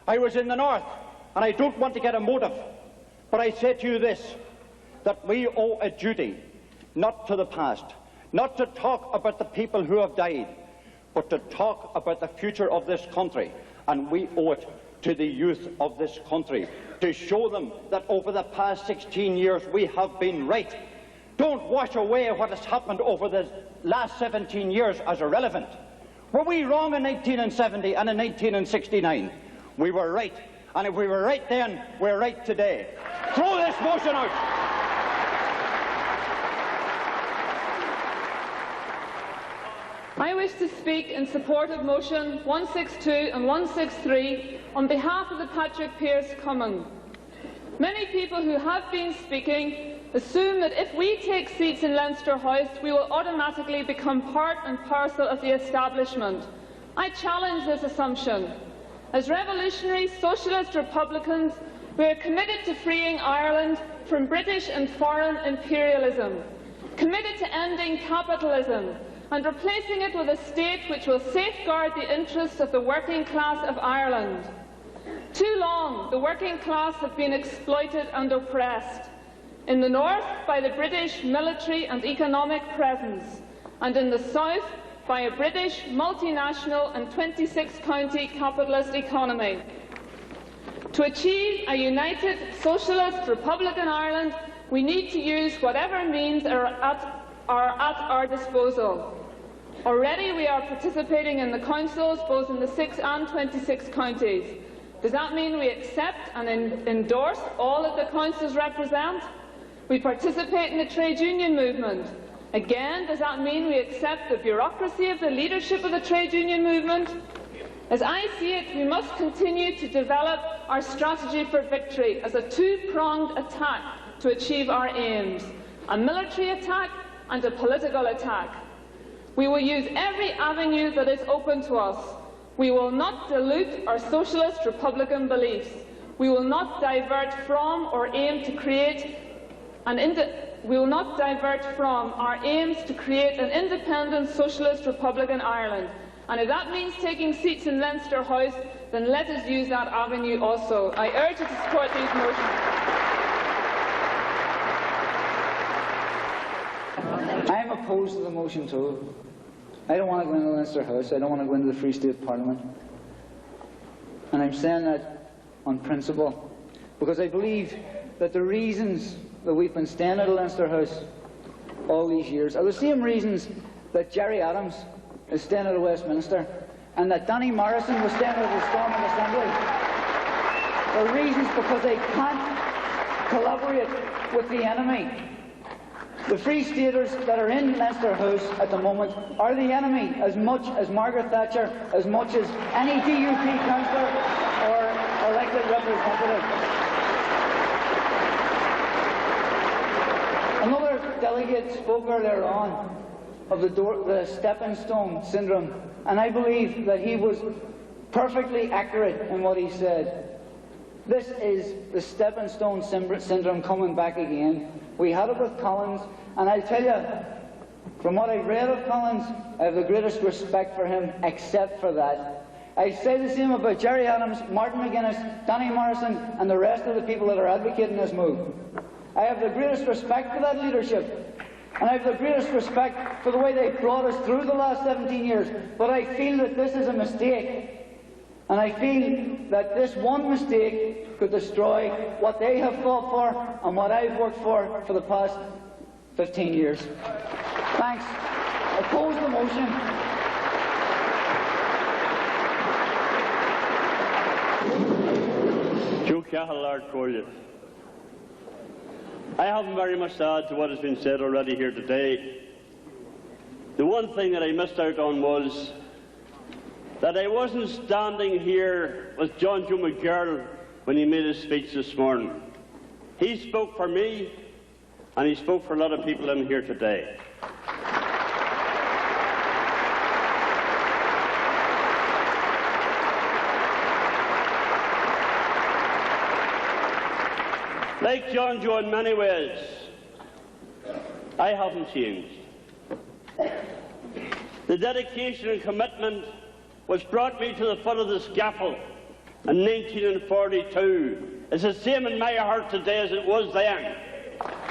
I was in the north, and I don't want to get emotive, but I say to you this, that we owe a duty, not to the past, not to talk about the people who have died, but to talk about the future of this country, and we owe it to the youth of this country, to show them that over the past 16 years we have been right. Don't wash away what has happened over the last 17 years as irrelevant. Were we wrong in 1970 and in 1969? We were right, and if we were right then, we're right today. Throw this motion out! I wish to speak in support of motion 162 and 163 on behalf of the Patrick Pearse Common. Many people who have been speaking assume that if we take seats in Leinster House, we will automatically become part and parcel of the establishment. I challenge this assumption. As revolutionary socialist Republicans, we are committed to freeing Ireland from British and foreign imperialism, committed to ending capitalism and replacing it with a state which will safeguard the interests of the working class of Ireland. Too long, the working class have been exploited and oppressed. In the north, by the British military and economic presence, and in the south, by a British, multinational and 26-county capitalist economy. To achieve a united, socialist, Republican Ireland, we need to use whatever means are at are at our disposal. Already we are participating in the councils both in the 6 and 26 counties. Does that mean we accept and endorse all that the councils represent? We participate in the trade union movement. Again, does that mean we accept the bureaucracy of the leadership of the trade union movement? As I see it, we must continue to develop our strategy for victory as a two-pronged attack to achieve our aims, a military attack and a political attack. We will use every avenue that is open to us. We will not dilute our socialist republican beliefs. We will not divert from or aim to create our aims to create an independent socialist republican Ireland. And if that means taking seats in Leinster House, then let us use that avenue also. I urge you to support these motions. I am opposed to the motion too. I don't want to go into the Leinster House. I don't want to go into the Free State Parliament. And I'm saying that on principle, because I believe that the reasons that we've been staying at the Leinster House all these years are the same reasons that Gerry Adams is staying at Westminster and that Danny Morrison was staying at the Stormont Assembly. The reasons because they can't collaborate with the enemy. The Free Staters that are in Leinster House at the moment are the enemy as much as Margaret Thatcher, as much as any DUP councillor or elected representative. Another delegate spoke earlier on of the stepping stone syndrome, and I believe that he was perfectly accurate in what he said. This is the stepping stone syndrome coming back again. We had it with Collins, and I'll tell you, from what I've read of Collins, I have the greatest respect for him, except for that. I say the same about Gerry Adams, Martin McGuinness, Danny Morrison, and the rest of the people that are advocating this move. I have the greatest respect for that leadership, and I have the greatest respect for the way they brought us through the last 17 years, but I feel that this is a mistake. And I feel that this one mistake could destroy what they have fought for and what I've worked for the past 15 years. Thanks. Oppose the motion. Joe Cahill, Lord Corliss. I haven't very much to add to what has been said already here today. The one thing that I missed out on was that I wasn't standing here with John Joe McGirl when he made his speech this morning. He spoke for me, and he spoke for a lot of people in here today. Like John Joe in many ways, I haven't changed. The dedication and commitment which brought me to the foot of the scaffold in 1942 is the same in my heart today as it was then,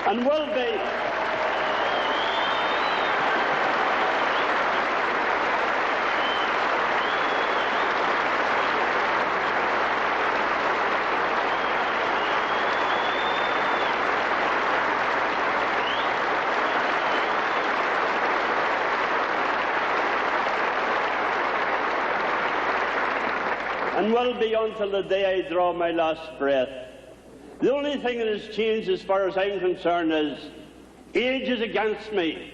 and will be. And will be until the day I draw my last breath. The only thing that has changed as far as I'm concerned is age is against me,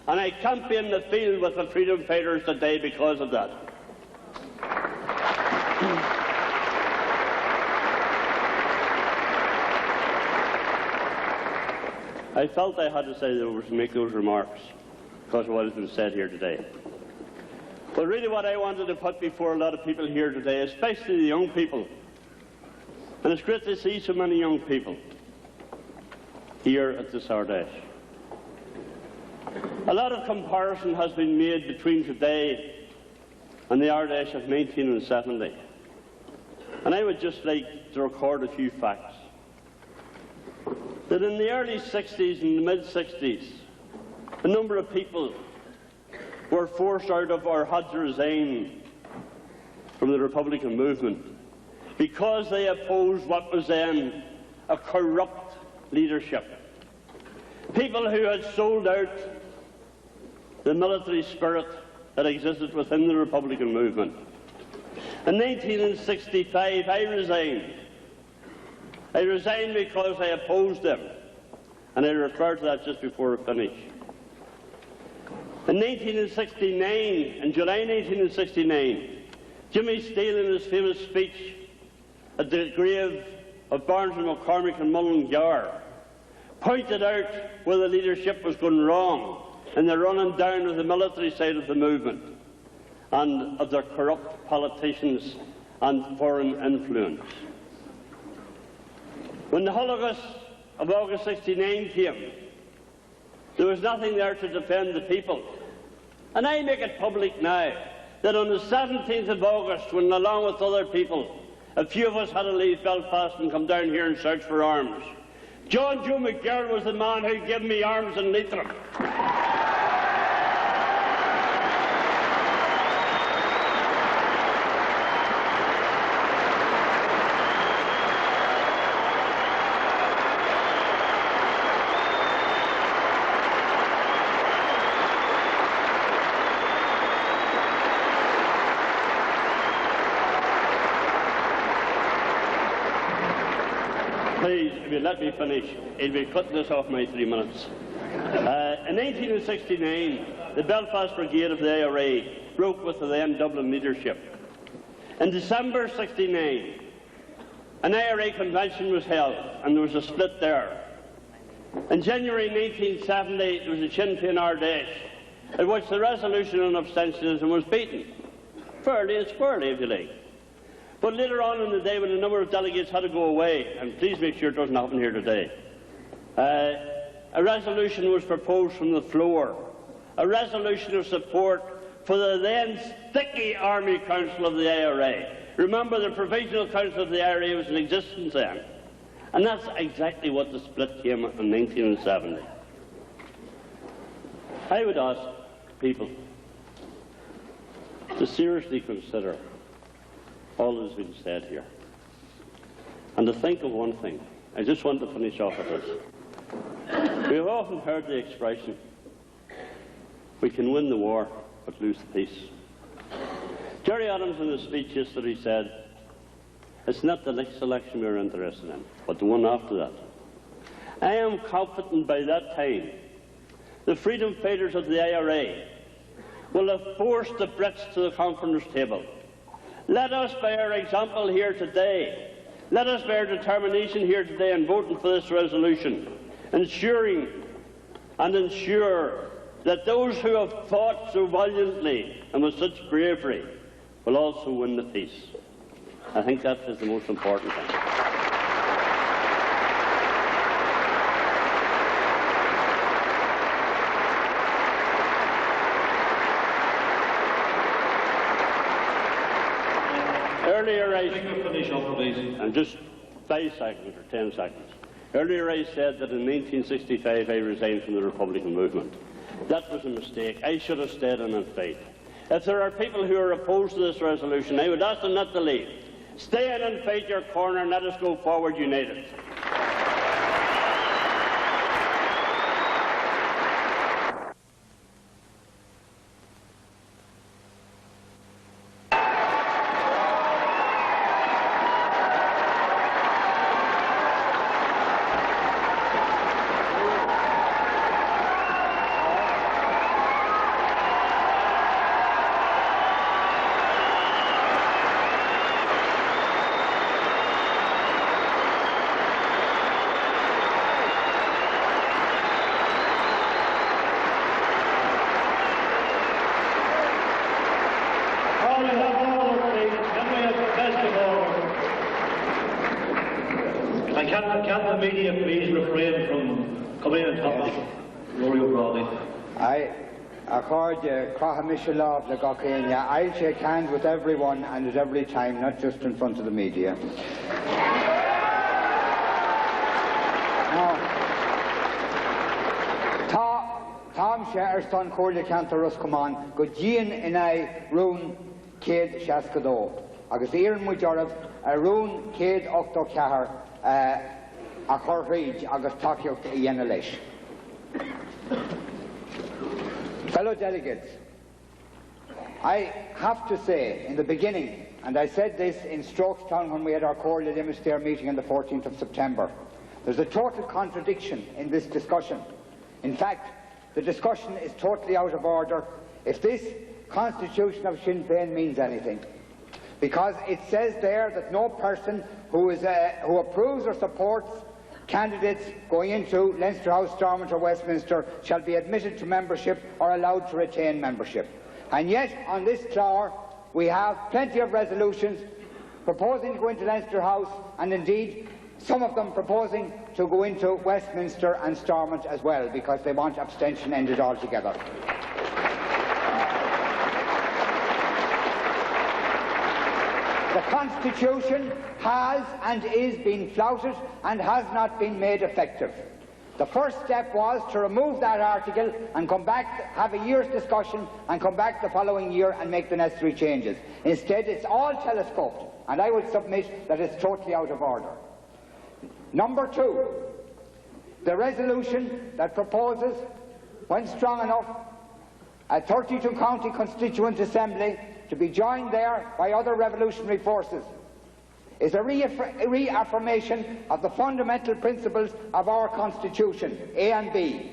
and I can't be in the field with the freedom fighters today because of that. I felt I had to say those, make those remarks because of what has been said here today. But really what I wanted to put before a lot of people here today, especially the young people, and it's great to see so many young people here at this Ardèche. A lot of comparison has been made between today and the Ardèche of 1970. And I would just like to record a few facts. That in the early 60s and the mid-60s, a number of people were forced out of or had to resign from the Republican movement because they opposed what was then a corrupt leadership. People who had sold out the military spirit that existed within the Republican movement. In 1965, I resigned. I resigned because I opposed them, and I refer to that just before I finish. In 1969, in July 1969, Jimmy Steele, in his famous speech at the grave of Barnes and McCormick and Mullingar, pointed out where the leadership was going wrong in the running down of the military side of the movement and of their corrupt politicians and foreign influence. When the Holocaust of August 69 came, there was nothing there to defend the people. And I make it public now that on the 17th of August, when along with other people, a few of us had to leave Belfast and come down here and search for arms, John Joe McGirl was the man who gave me arms in Leitrim. Please, if you let me finish, I'll be cutting this off my 3 minutes. In 1969, the Belfast Brigade of the IRA broke with the then Dublin leadership. In December '69, an IRA convention was held, and there was a split there. In January 1970, there was a Sinn Féin Ardèche, at which the resolution on abstentionism was beaten, fairly and squarely, if you like. But later on in the day, when a number of delegates had to go away, and please make sure it doesn't happen here today, a resolution was proposed from the floor, a resolution of support for the then sticky Army Council of the IRA. Remember, the Provisional Council of the IRA was in existence then, and that's exactly what the split came in 1970. I would ask people to seriously consider all that has been said here, and to think of one thing. I just want to finish off with this. We have often heard the expression, we can win the war but lose the peace. Gerry Adams in his speech yesterday said, it's not the next election we're interested in, but the one after that. I am confident by that time the freedom fighters of the IRA will have forced the Brits to the conference table. Let us, by our example here today, let us, by our determination here today in voting for this resolution, ensure that those who have fought so valiantly and with such bravery will also win the peace. I think that is the most important thing. Earlier I finish up, please. And just 5 seconds or 10 seconds. Earlier I said that in 1965 I resigned from the Republican movement. That was a mistake. I should have stayed in and fight. If there are people who are opposed to this resolution, I would ask them not to leave. Stay in and fight your corner and let us go forward united. Can the media please refrain from coming in and talking Ruiri O'Brady? I accord Caoimhin of the Garhann. I'll shake hands with everyone and at every time, not just in front of the media. Now, Tom Shatterston Corley Cantorus come on, go Jean and I rune Cade Shaskado. Agus Ian Mujarav, a rune Cade Octo Cahar. A chorreid agus takeocht a dhéana leis. Fellow delegates, I have to say in the beginning, and I said this in Strokestown when we had our Corley Limerick meeting on the 14th of September, there's a total contradiction in this discussion. In fact, the discussion is totally out of order if this constitution of Sinn Féin means anything. Because it says there that no person who approves or supports candidates going into Leinster House, Stormont or Westminster shall be admitted to membership or allowed to retain membership. And yet, on this floor, we have plenty of resolutions proposing to go into Leinster House, and indeed some of them proposing to go into Westminster and Stormont as well, because they want abstention ended altogether. The Constitution has and is being flouted and has not been made effective. The first step was to remove that article and come back, have a year's discussion, and come back the following year and make the necessary changes. Instead, it's all telescoped, and I would submit that it's totally out of order. Number two, the resolution that proposes, when strong enough, a 32-county constituent assembly to be joined there by other revolutionary forces, is a reaffirmation of the fundamental principles of our Constitution, A and B.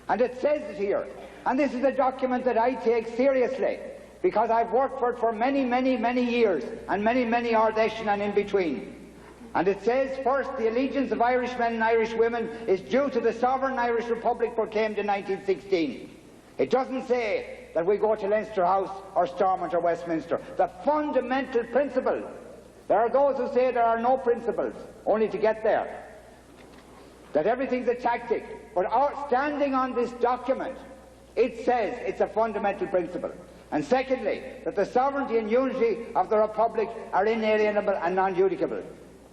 And it says it here, and this is a document that I take seriously, because I've worked for it for many, many, many years, and many, many Ardèche and in between. And it says, first, the allegiance of Irish men and Irish women is due to the sovereign Irish Republic proclaimed in 1916. It doesn't say that we go to Leinster House or Stormont or Westminster. The fundamental principle. There are those who say there are no principles, only to get there. That everything's a tactic. But standing on this document, it says it's a fundamental principle. And secondly, that the sovereignty and unity of the Republic are inalienable and non-judicable.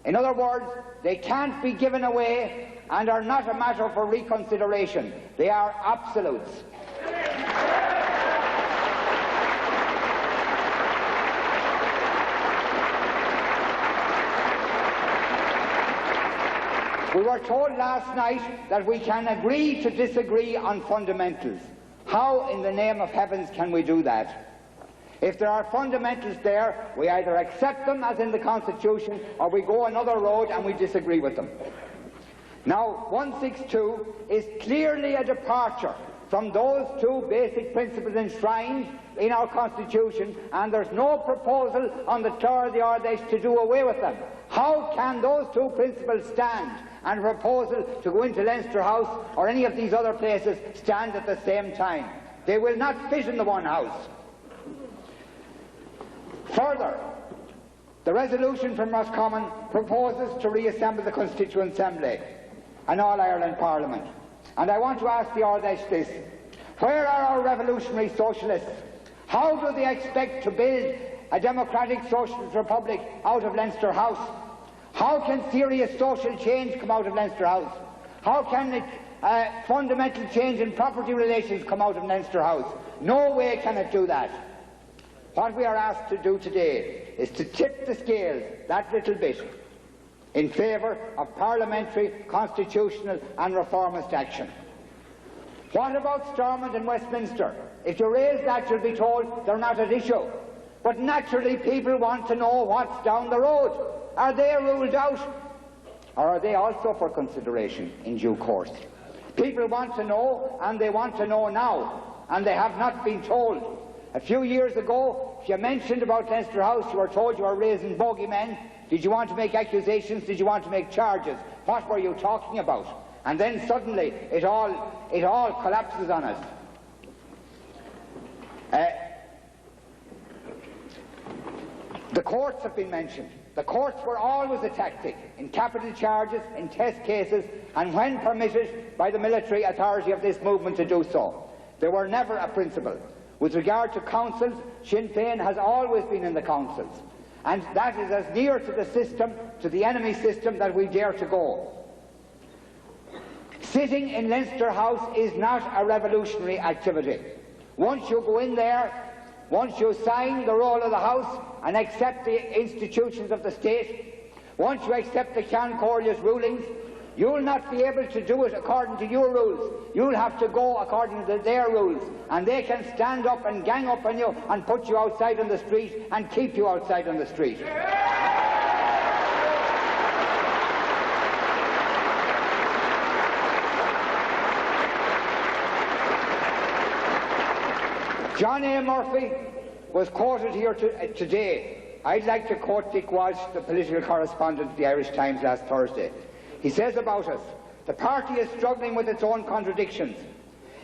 In other words, they can't be given away and are not a matter for reconsideration. They are absolutes. We were told last night that we can agree to disagree on fundamentals. How in the name of heavens can we do that? If there are fundamentals there, we either accept them as in the Constitution, or we go another road and we disagree with them. Now, 162 is clearly a departure from those two basic principles enshrined in our Constitution, and there's no proposal on the floor of the Ardèche to do away with them. How can those two principles stand, and a proposal to go into Leinster House or any of these other places stand at the same time? They will not fit in the one house. Further, the resolution from Roscommon proposes to reassemble the Constituent Assembly, an All-Ireland Parliament. And I want to ask the Ardèche this. Where are our revolutionary socialists? How do they expect to build a democratic socialist republic out of Leinster House? How can serious social change come out of Leinster House? How can fundamental change in property relations come out of Leinster House? No way can it do that. What we are asked to do today is to tip the scales that little bit in favour of parliamentary, constitutional and reformist action. What about Stormont and Westminster? If you raise that, you'll be told they're not at issue. But naturally people want to know what's down the road. Are they ruled out? Or are they also for consideration in due course? People want to know, and they want to know now, and they have not been told. A few years ago, if you mentioned about Leinster House, you were told you were raising bogeymen. Did you want to make accusations? Did you want to make charges? What were you talking about? And then suddenly it all collapses on us. The courts have been mentioned. The courts were always a tactic in capital charges, in test cases, and when permitted by the military authority of this movement to do so. They were never a principle. With regard to councils, Sinn Féin has always been in the councils, and that is as near to the system, to the enemy system, that we dare to go. Sitting in Leinster House is not a revolutionary activity. Once you go in there, once you sign the roll of the House and accept the institutions of the state, once you accept the Ceann Comhairle's rulings, You'll not be able to do it according to your rules. You'll have to go according to their rules. And they can stand up and gang up on you and put you outside on the street and keep you outside on the street. John A. Murphy was quoted here today. I'd like to quote Dick Walsh, the political correspondent of the Irish Times last Thursday. He says about us, the party is struggling with its own contradictions.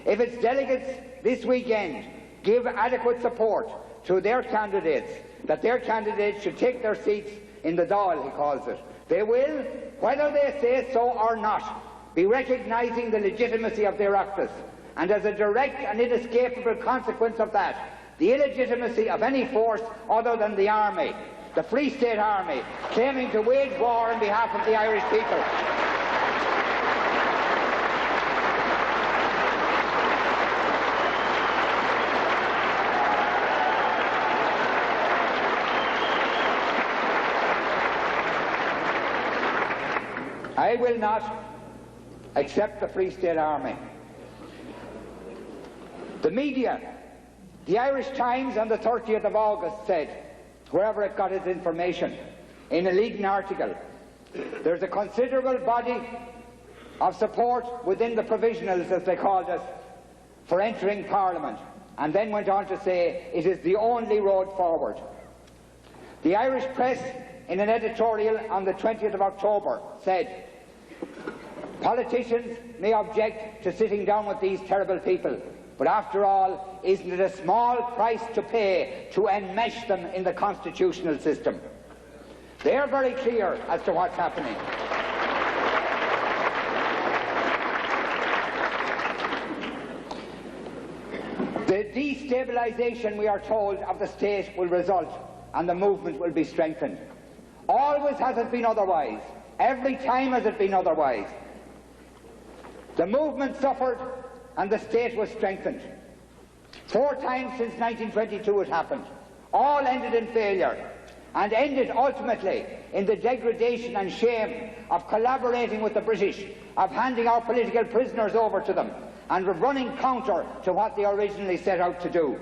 If its delegates this weekend give adequate support to their candidates, that their candidates should take their seats in the Dáil, he calls it, they will, whether they say so or not, be recognising the legitimacy of their actors, and as a direct and inescapable consequence of that, the illegitimacy of any force other than the army, the Free State Army, claiming to wage war on behalf of the Irish people. I will not accept the Free State Army. The media, the Irish Times on the 30th of August said, wherever it got its information, in a leading article, there's a considerable body of support within the provisionals, as they called it, for entering Parliament, and then went on to say it is the only road forward. The Irish press, in an editorial on the 20th of October, said, politicians may object to sitting down with these terrible people, but after all, isn't it a small price to pay to enmesh them in the constitutional system? They are very clear as to what's happening. The destabilisation, we are told, of the state will result, and the movement will be strengthened. Always has it been otherwise. Every time has it been otherwise. The movement suffered and the state was strengthened. 4 times since 1922 it happened. All ended in failure, and ended ultimately in the degradation and shame of collaborating with the British, of handing our political prisoners over to them, and of running counter to what they originally set out to do.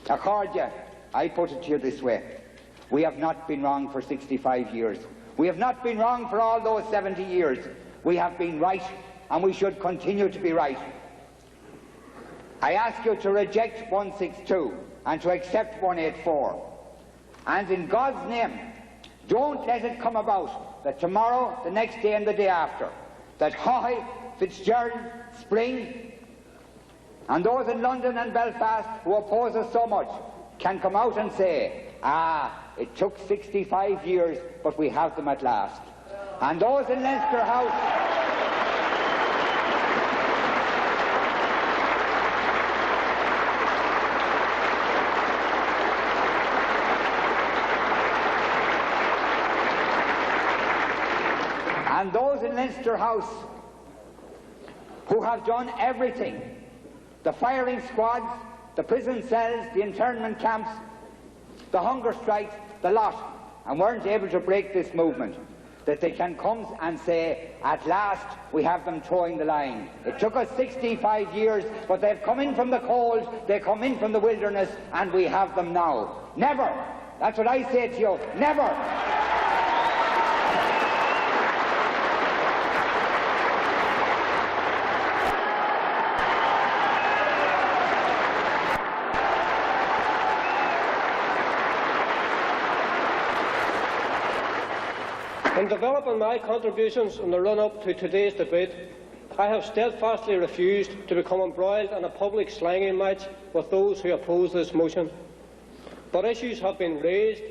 Accordia, I put it to you this way. We have not been wrong for 65 years. We have not been wrong for all those 70 years. We have been right, and we should continue to be right. I ask you to reject 162 and to accept 184. And in God's name, don't let it come about that tomorrow, the next day and the day after, that Haughey, Fitzgerald, Spring, and those in London and Belfast who oppose us so much can come out and say, it took 65 years, but we have them at last. And those in Leinster House, who have done everything, the firing squads, the prison cells, the internment camps, the hunger strikes, the lot, and weren't able to break this movement, that they can come and say, at last we have them towing the line. It took us 65 years, but they've come in from the cold, they come in from the wilderness, and we have them now. Never! That's what I say to you, never! In developing my contributions in the run-up to today's debate, I have steadfastly refused to become embroiled in a public slanging match with those who oppose this motion. But issues have been raised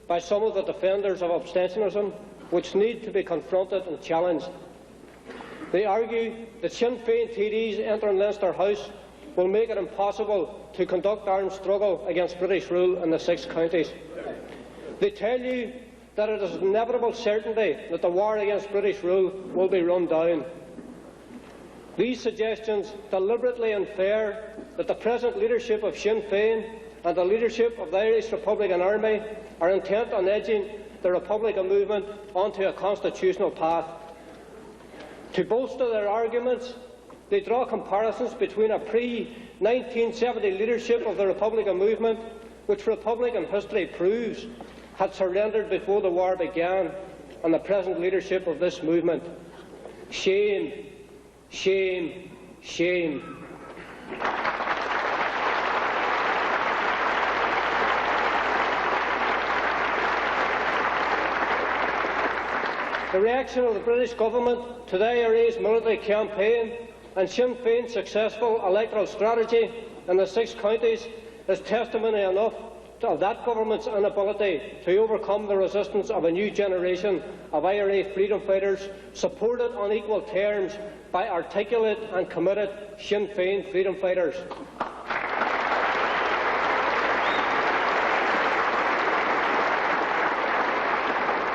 by some of the defenders of abstentionism which need to be confronted and challenged. They argue that Sinn Féin TDs entering Leinster House will make it impossible to conduct armed struggle against British rule in the 6 counties. They tell you that it is inevitable certainty that the war against British rule will be run down. These suggestions deliberately infer that the present leadership of Sinn Féin and the leadership of the Irish Republican Army are intent on edging the Republican movement onto a constitutional path. To bolster their arguments, they draw comparisons between a pre-1970 leadership of the Republican movement, which Republican history proves had surrendered before the war began, and the present leadership of this movement. Shame, shame, shame. The reaction of the British government to the IRA's military campaign and Sinn Féin's successful electoral strategy in the 6 counties is testimony enough of that government's inability to overcome the resistance of a new generation of IRA freedom fighters, supported on equal terms by articulate and committed Sinn Féin freedom fighters.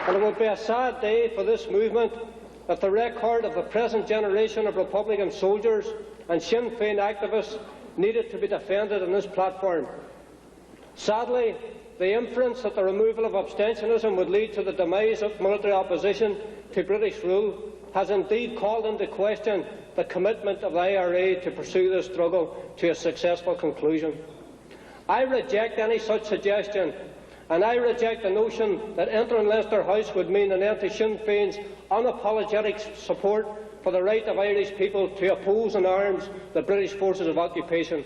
And it would be a sad day for this movement if the record of the present generation of Republican soldiers and Sinn Féin activists needed to be defended on this platform. Sadly, the inference that the removal of abstentionism would lead to the demise of military opposition to British rule has indeed called into question the commitment of the IRA to pursue this struggle to a successful conclusion. I reject any such suggestion, and I reject the notion that entering Leinster House would mean an end to Sinn Féin's unapologetic support for the right of Irish people to oppose in arms the British forces of occupation.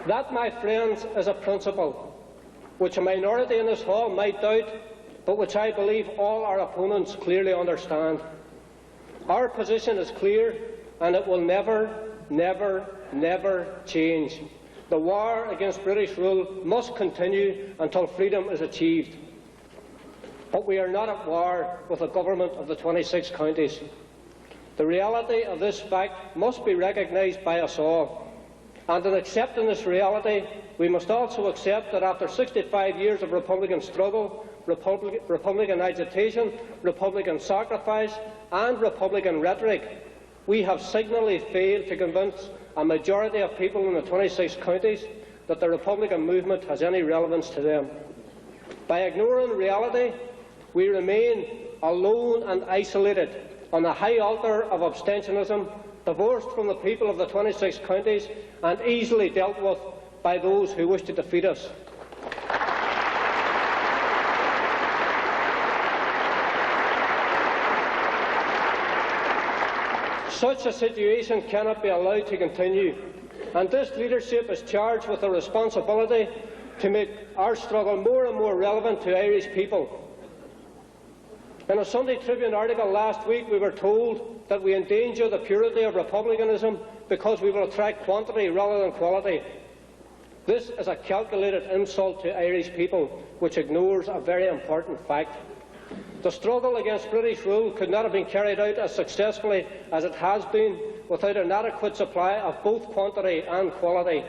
That, my friends, is a principle which a minority in this hall might doubt, but which I believe all our opponents clearly understand. Our position is clear, and it will never, never, never change. The war against British rule must continue until freedom is achieved. But we are not at war with the government of the 26 counties. The reality of this fact must be recognised by us all. And in accepting this reality, we must also accept that after 65 years of Republican struggle, Republican agitation, Republican sacrifice and Republican rhetoric, we have signally failed to convince a majority of people in the 26 counties that the Republican movement has any relevance to them. By ignoring reality, we remain alone and isolated on the high altar of abstentionism, divorced from the people of the 26 counties and easily dealt with by those who wish to defeat us. Such a situation cannot be allowed to continue, and this leadership is charged with the responsibility to make our struggle more and more relevant to Irish people. In a Sunday Tribune article last week, we were told that we endanger the purity of republicanism because we will attract quantity rather than quality. This is a calculated insult to Irish people, which ignores a very important fact. The struggle against British rule could not have been carried out as successfully as it has been without an adequate supply of both quantity and quality.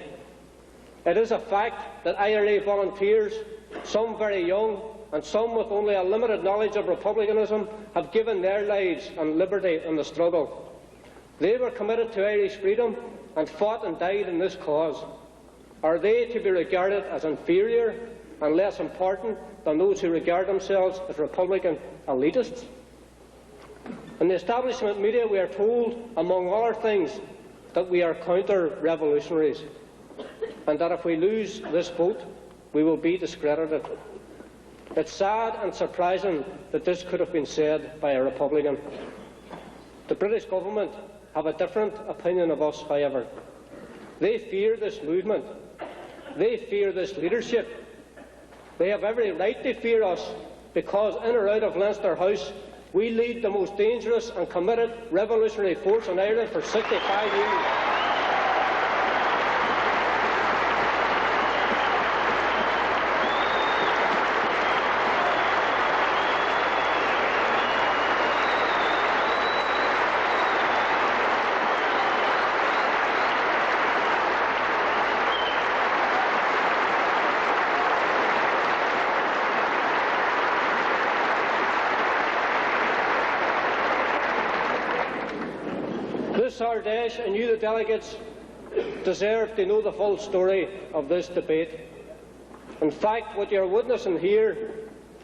It is a fact that IRA volunteers, some very young and some with only a limited knowledge of republicanism, have given their lives and liberty in the struggle. They were committed to Irish freedom and fought and died in this cause. Are they to be regarded as inferior and less important than those who regard themselves as Republican elitists? In the establishment media, we are told, among other things, that we are counter-revolutionaries, and that if we lose this vote, we will be discredited. It's sad and surprising that this could have been said by a Republican. The British government have a different opinion of us, however. They fear this movement. They fear this leadership. They have every right to fear us because in or out of Leinster House, we lead the most dangerous and committed revolutionary force in Ireland for 65 years. Ardèche and you, the delegates, deserve to know the full story of this debate. In fact, what you're witnessing here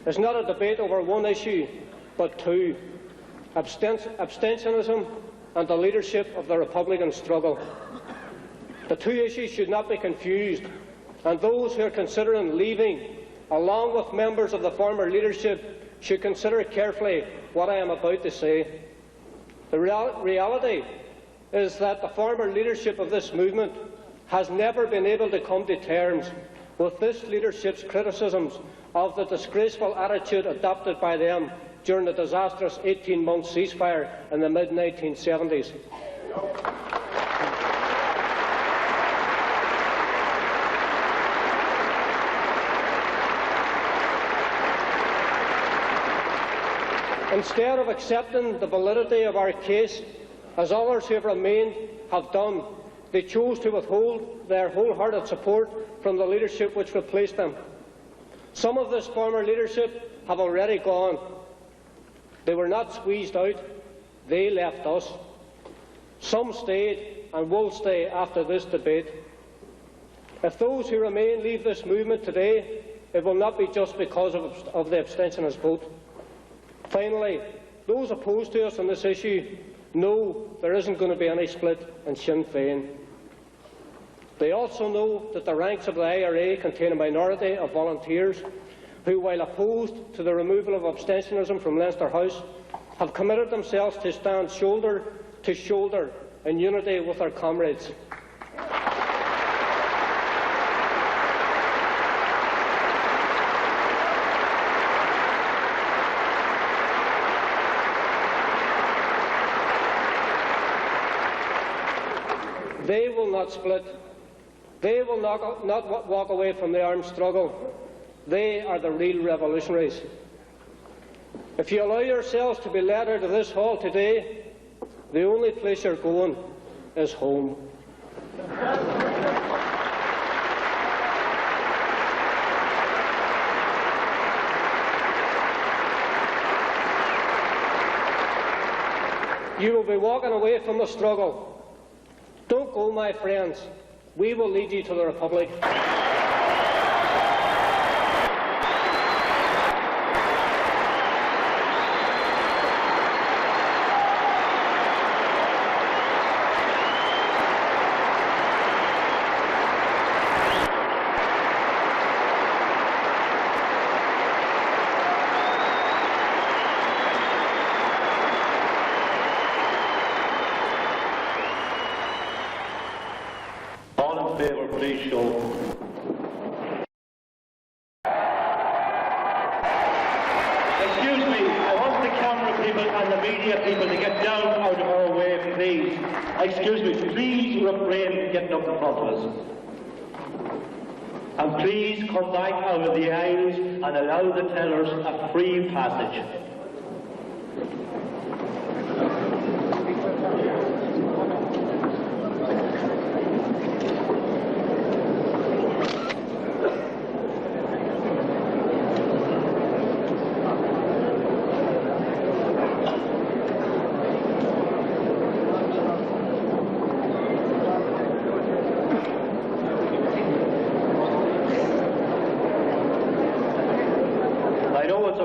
is not a debate over one issue, but two: abstentionism and the leadership of the Republican struggle. The two issues should not be confused, and those who are considering leaving, along with members of the former leadership, should consider carefully what I am about to say. The reality is that the former leadership of this movement has never been able to come to terms with this leadership's criticisms of the disgraceful attitude adopted by them during the disastrous 18-month ceasefire in the mid-1970s. Instead of accepting the validity of our case, as others who have remained have done, they chose to withhold their wholehearted support from the leadership which replaced them. Some of this former leadership have already gone. They were not squeezed out, they left us. Some stayed and will stay after this debate. If those who remain leave this movement today, it will not be just because of the abstentionist vote. Finally, those opposed to us on this issue know there isn't going to be any split in Sinn Féin. They also know that the ranks of the IRA contain a minority of volunteers who, while opposed to the removal of abstentionism from Leinster House, have committed themselves to stand shoulder to shoulder in unity with their comrades. They will not split. They will not walk away from the armed struggle. They are the real revolutionaries. If you allow yourselves to be led out of this hall today, the only place you're going is home. You will be walking away from the struggle. Don't go, my friends. We will lead you to the Republic. Please show. Excuse me, I want the camera people and the media people to get down out of our way, please. Excuse me, please refrain from getting up in front of us. And please come back out of the aisles and allow the tellers a free passage.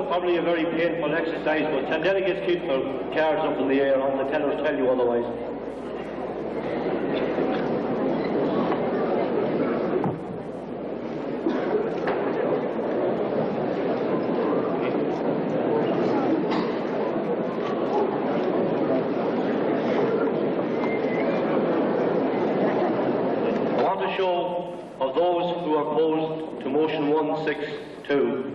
Probably a very painful exercise, but can delegates keep their cards up in the air and the tellers tell you otherwise? I want a show of those who are opposed to motion 162.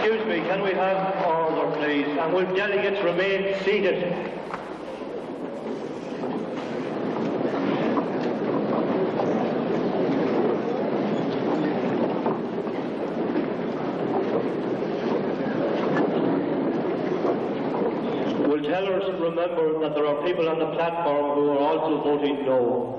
Excuse me, can we have order, please? And will delegates remain seated? Will tellers remember that there are people on the platform who are also voting no?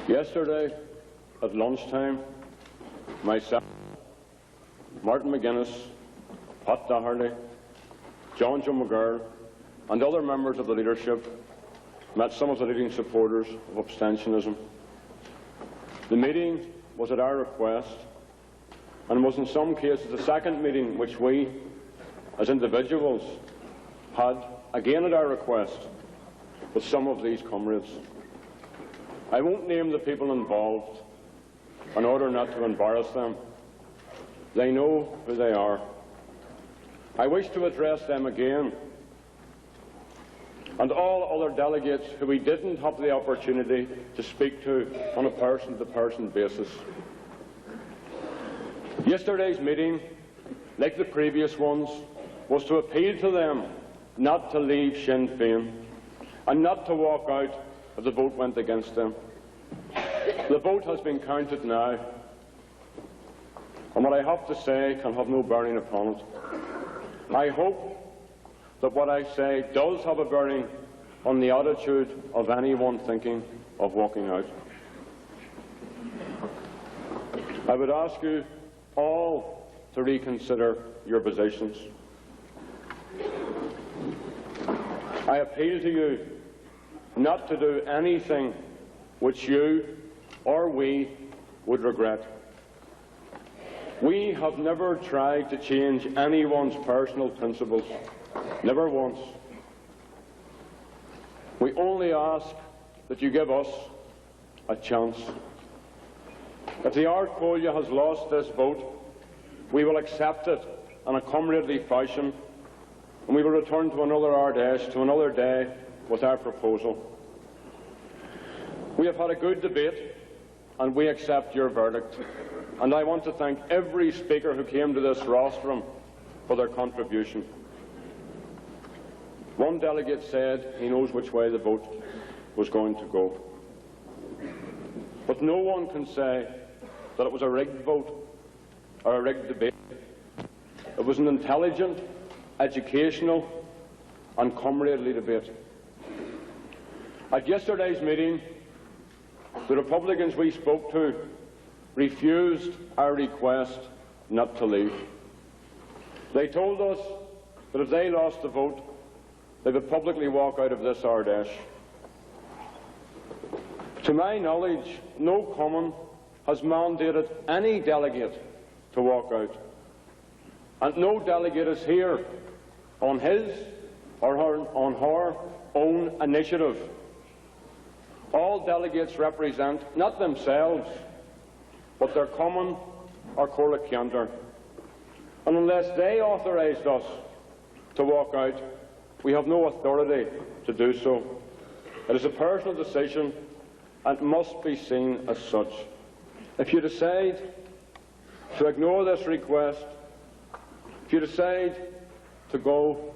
Yesterday, at lunchtime, myself, Martin McGuinness, Pat Doherty, John Joe McGirl, and other members of the leadership met some of the leading supporters of abstentionism. The meeting was at our request and was in some cases the second meeting which we, as individuals, had, again at our request, with some of these comrades. I won't name the people involved in order not to embarrass them. They know who they are. I wish to address them again, and all other delegates who we didn't have the opportunity to speak to on a person-to-person basis. Yesterday's meeting, like the previous ones, was to appeal to them not to leave Sinn Féin and not to walk out if the vote went against them. The vote has been counted now, and what I have to say can have no bearing upon it. I hope that what I say does have a bearing on the attitude of anyone thinking of walking out. I would ask you all to reconsider your positions. I appeal to you not to do anything which you or we would regret. We have never tried to change anyone's personal principles, never once. We only ask that you give us a chance. If the Ard Comhairle has lost this vote, we will accept it in a comradely fashion, and we will return to another Ardèche, to another day, with our proposal. We have had a good debate, and we accept your verdict. And I want to thank every speaker who came to this rostrum for their contribution. One delegate said he knows which way the vote was going to go. But no one can say that it was a rigged vote or a rigged debate. It was an intelligent, educational and comradely debate. At yesterday's meeting, the Republicans we spoke to refused our request not to leave. They told us that if they lost the vote, they would publicly walk out of this Ardèche. To my knowledge, no Common has mandated any delegate to walk out. And no delegate is here on his or on her own initiative. All delegates represent not themselves, but their Common or Comhairle Ceantar. And unless they authorised us to walk out, we have no authority to do so. It is a personal decision and must be seen as such. If you decide to ignore this request, if you decide to go,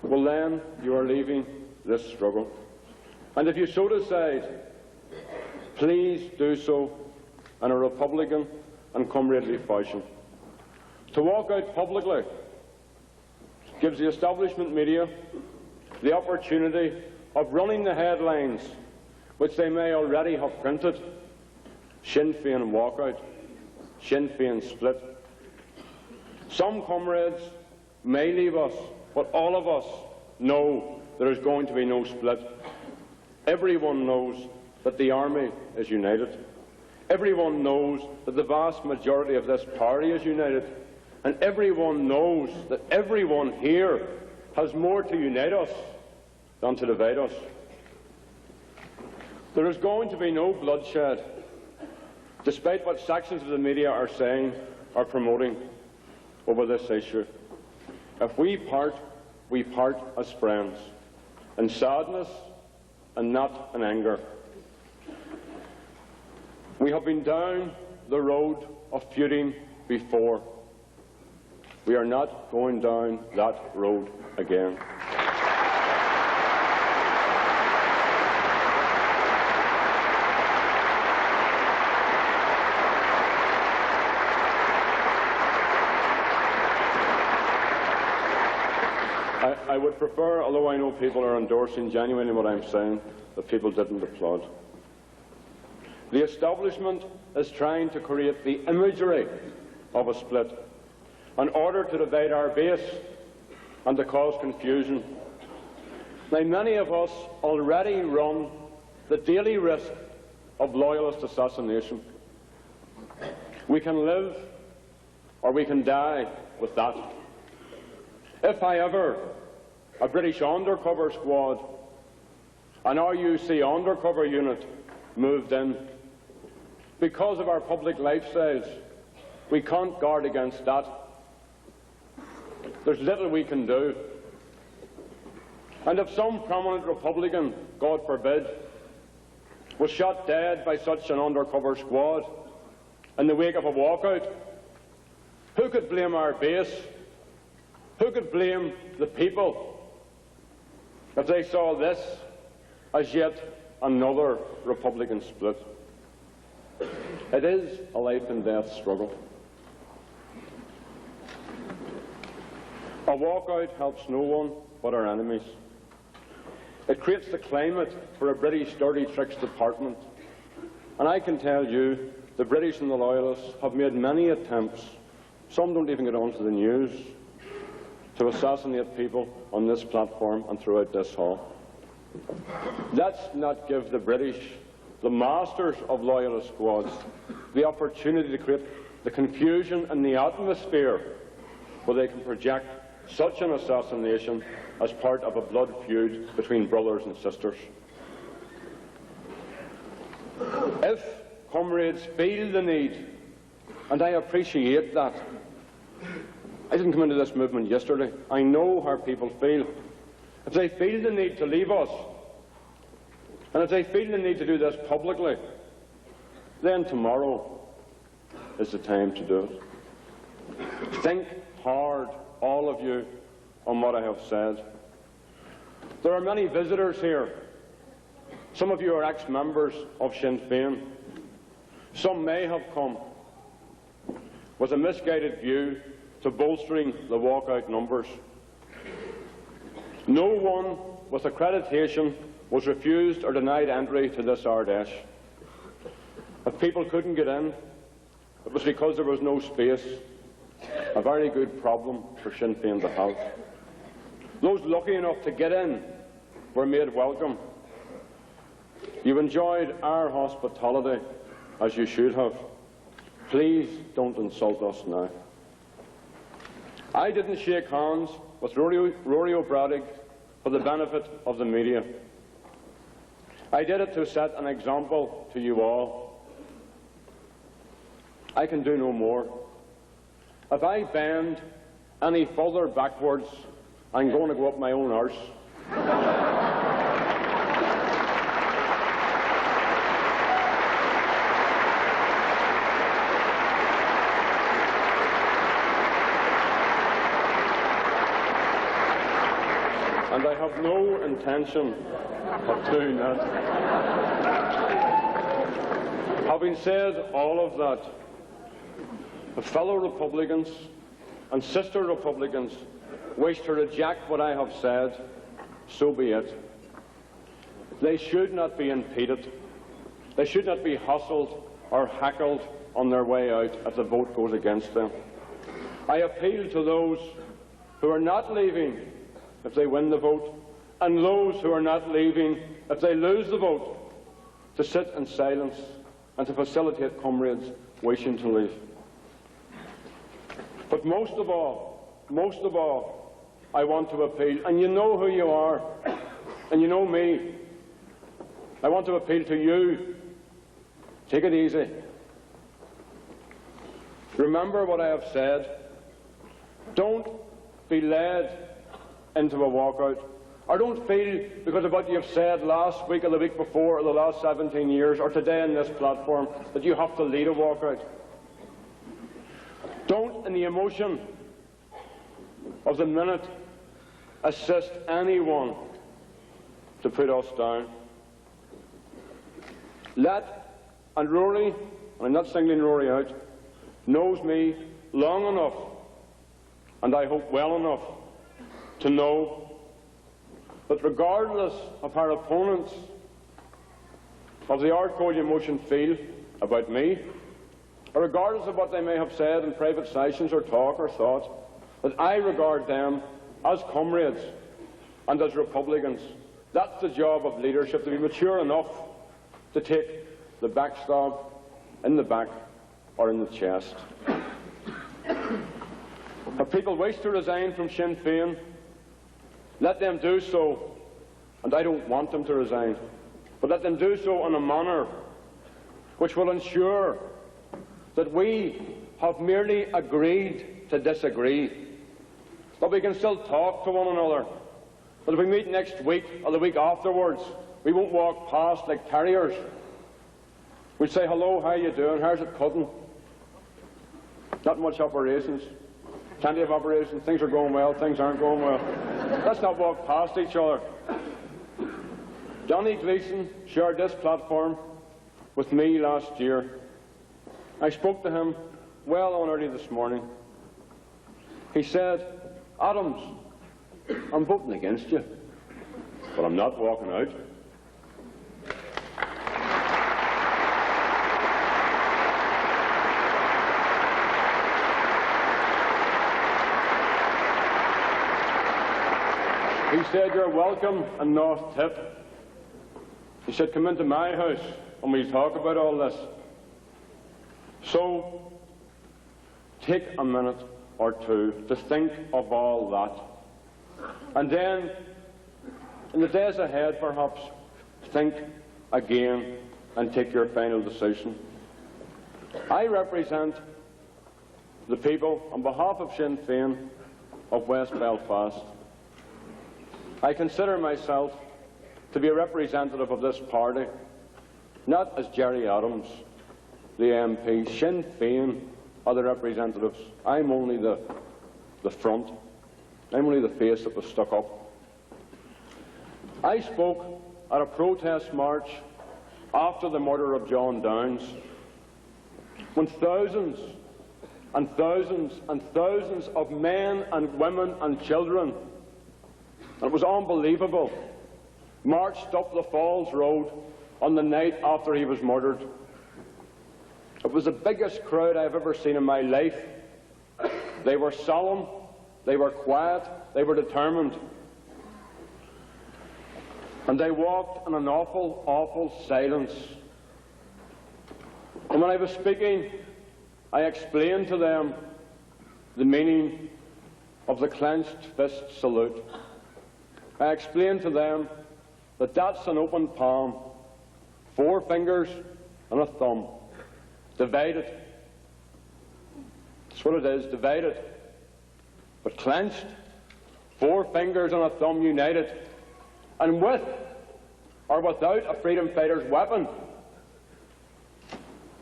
well then you are leaving this struggle. And if you so decide, please do so in a Republican and comradely fashion. To walk out publicly gives the establishment media the opportunity of running the headlines which they may already have printed. Sinn Féin walkout, Sinn Féin split. Some comrades may leave us, but all of us know there is going to be no split. Everyone knows that the army is united. Everyone knows that the vast majority of this party is united. And everyone knows that everyone here has more to unite us than to divide us. There is going to be no bloodshed, despite what sections of the media are saying or promoting over this issue. If we part as friends, in sadness and not in anger. We have been down the road of feuding before. We are not going down that road again. I would prefer, although I know people are endorsing genuinely what I'm saying, that people didn't applaud. The establishment is trying to create the imagery of a split in order to divide our base and to cause confusion. Now, many of us already run the daily risk of loyalist assassination. We can live or we can die with that. If, however, a British undercover squad, an RUC undercover unit moved in, because of our public lifestyles, we can't guard against that. There's little we can do. And if some prominent Republican, God forbid, was shot dead by such an undercover squad in the wake of a walkout, who could blame our base? Who could blame the people if they saw this as yet another Republican split? It is a life and death struggle. A walkout helps no one but our enemies. It creates the climate for a British dirty tricks department. And I can tell you, the British and the Loyalists have made many attempts, some don't even get onto the news, to assassinate people on this platform and throughout this hall. Let's not give the British, the masters of Loyalist squads, the opportunity to create the confusion and the atmosphere where they can project such an assassination as part of a blood feud between brothers and sisters. If comrades feel the need, and I appreciate that, I didn't come into this movement yesterday, I know how people feel. If they feel the need to leave us, and if they feel the need to do this publicly, then tomorrow is the time to do it. Think hard, all of you, on what I have said. There are many visitors here. Some of you are ex-members of Sinn Féin. Some may have come with a misguided view to bolstering the walkout numbers. No one with accreditation was refused or denied entry to this Ardèche. If people couldn't get in, it was because there was no space. A very good problem for Sinn Féin to have. Those lucky enough to get in were made welcome. You enjoyed our hospitality, as you should have. Please don't insult us now. I didn't shake hands with Ruiri O'Bradick for the benefit of the media. I did it to set an example to you all. I can do no more. If I bend any further backwards, I'm going to go up my own arse. And I have no intention of doing that. Having said all of that, if fellow Republicans and sister Republicans wish to reject what I have said, so be it. They should not be impeded. They should not be hustled or heckled on their way out if the vote goes against them. I appeal to those who are not leaving if they win the vote, and those who are not leaving if they lose the vote, to sit in silence and to facilitate comrades wishing to leave. But most of all, I want to appeal, and you know who you are, and you know me. I want to appeal to you. Take it easy. Remember what I have said. Don't be led into a walkout. Or don't feel, because of what you've said last week or the week before or the last 17 years or today on this platform, that you have to lead a walkout. Don't, in the emotion of the minute, assist anyone to put us down. And Ruiri, and I'm not singling Ruiri out, knows me long enough, and I hope well enough, to know that regardless of our opponents' of the Ardcolia motion feel about me, regardless of what they may have said in private sessions or talk or thought, that I regard them as comrades and as Republicans. That's the job of leadership, to be mature enough to take the backstab in the back or in the chest. If people wish to resign from Sinn Féin, let them do so, and I don't want them to resign, but let them do so in a manner which will ensure that we have merely agreed to disagree, that we can still talk to one another, that if we meet next week or the week afterwards, we won't walk past like terriers. We say, hello, how you doing, how's it cutting? Not much operations, plenty of operations, things are going well, things aren't going well. Let's not walk past each other. Johnny Gleeson shared this platform with me last year. I spoke to him well on early this morning. He said, Adams, I'm voting against you, but I'm not walking out. He said, you're welcome in North Tip. He said, come into my house and we'll talk about all this. So, take a minute or two to think of all that. And then, in the days ahead, perhaps, think again and take your final decision. I represent the people, on behalf of Sinn Féin, of West Belfast. I consider myself to be a representative of this party, not as Gerry Adams, the MP. Sinn Féin are the representatives. I'm only the front. I'm only the face that was stuck up. I spoke at a protest march after the murder of John Downes, when thousands and thousands and thousands of men and women and children, and it was unbelievable, marched up the Falls Road on the night after he was murdered. It was the biggest crowd I've ever seen in my life. They were solemn, they were quiet, they were determined. And they walked in an awful, awful silence. And when I was speaking, I explained to them the meaning of the clenched fist salute. I explained to them that that's an open palm, 4 fingers and a thumb, divided. That's what it is, divided. But clenched, 4 fingers and a thumb united, and with or without a freedom fighter's weapon.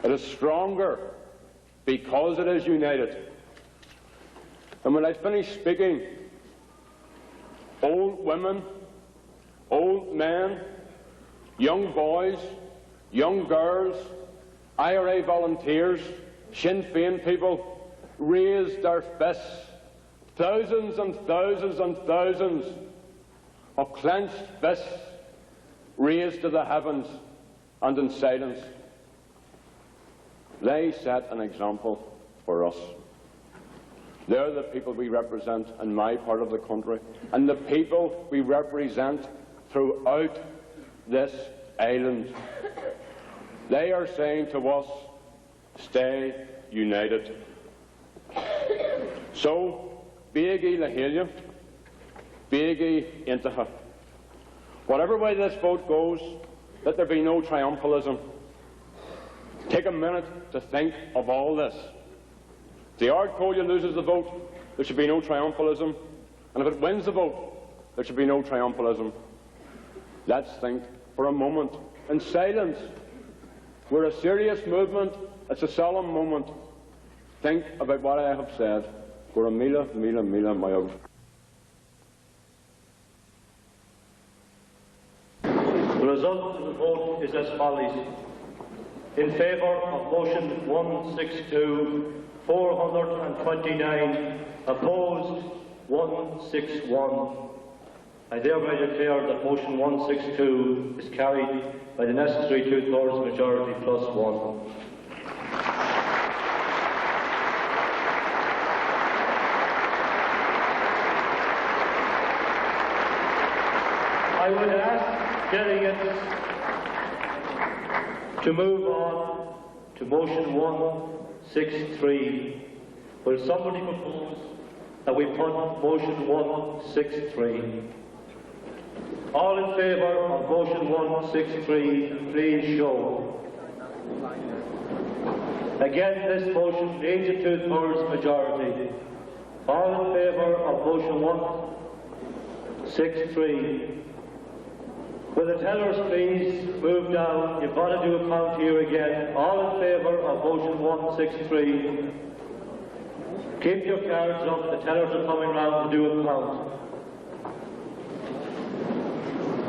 It is stronger because it is united. And when I finished speaking, old women, old men, young boys, young girls, IRA volunteers, Sinn Féin people raised their fists. Thousands and thousands and thousands of clenched fists raised to the heavens and in silence. They set an example for us. They're the people we represent in my part of the country, and the people we represent throughout this island. They are saying to us, stay united. So, Beagi Lahelia, Beagi Intaha. Whatever way this vote goes, let there be no triumphalism. Take a minute to think of all this. If the Ardcolia loses the vote, there should be no triumphalism. And if it wins the vote, there should be no triumphalism. Let's think for a moment in silence. We're a serious movement. It's a solemn moment. Think about what I have said. For a mila, mila, mila, mayog. The result of the vote is as follows. In favour of motion 162, 429. Opposed, 161. I thereby declare that motion 162 is carried by the necessary 2/3 majority plus 1. I would ask delegates to move on to motion 163. Will somebody propose that we put motion 163? All in favour of motion 163, please show. Again, this motion needs a 2/3 majority. All in favour of motion 163. Will the tellers please move down? You've got to do a count here again. All in favour of motion 163. Keep your cards up. The tellers are coming round to do a count.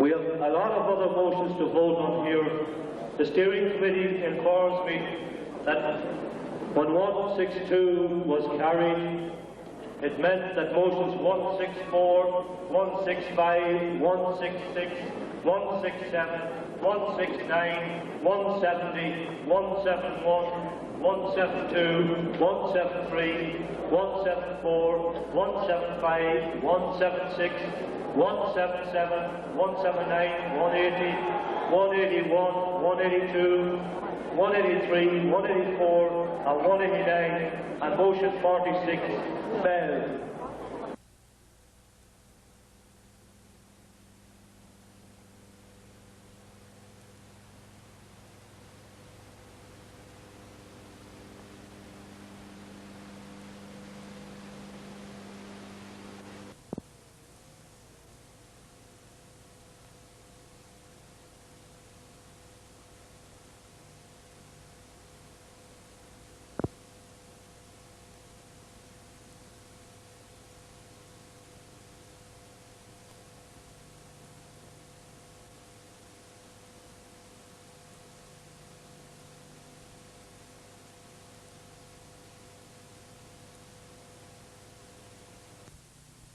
We have a lot of other motions to vote on here. The steering committee informs me that when 162 was carried, it meant that motions 164, 165, 166, 167, 169, 170, 171, 172, 173, 174, 175, 176, 177, 179, 180, 181, 182, 183, 184, and 189, and motion 46 fell.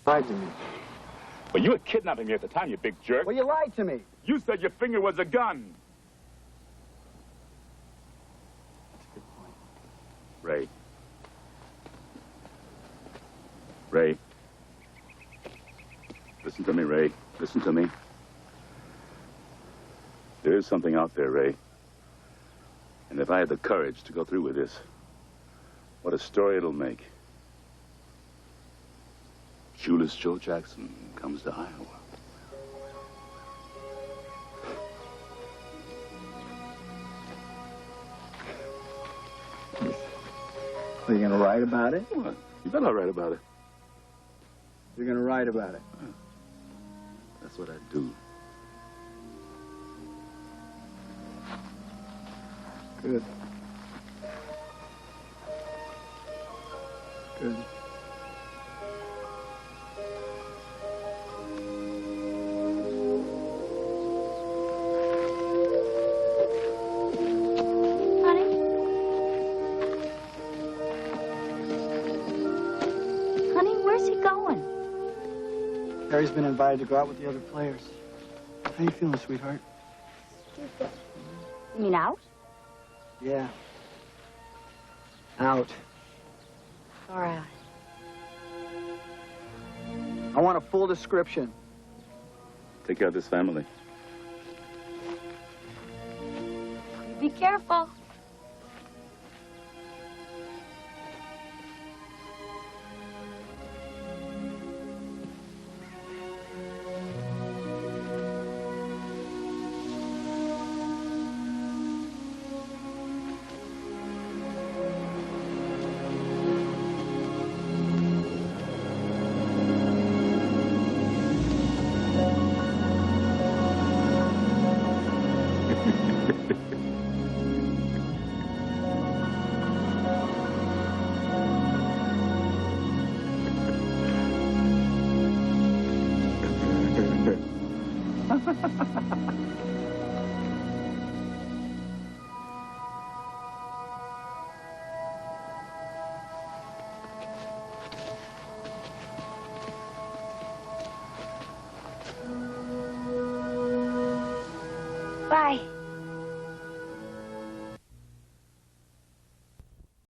Lied to me. Well, you were kidnapping me at the time, you big jerk. Well, you lied to me. You said your finger was a gun. That's a good point. Ray. Ray. Listen to me, Ray. Listen to me. There is something out there, Ray. And if I had the courage to go through with this, what a story it'll make. Shoeless Joe Jackson comes to Iowa. Are you going to write about it? What? You better write about it. You're going to write about it? That's what I do. Good. Good. Harry's been invited to go out with the other players. How you feeling, sweetheart? Stupid. You mean out? Yeah. Out. All right. I want a full description. Take care of this family. Be careful. Bye.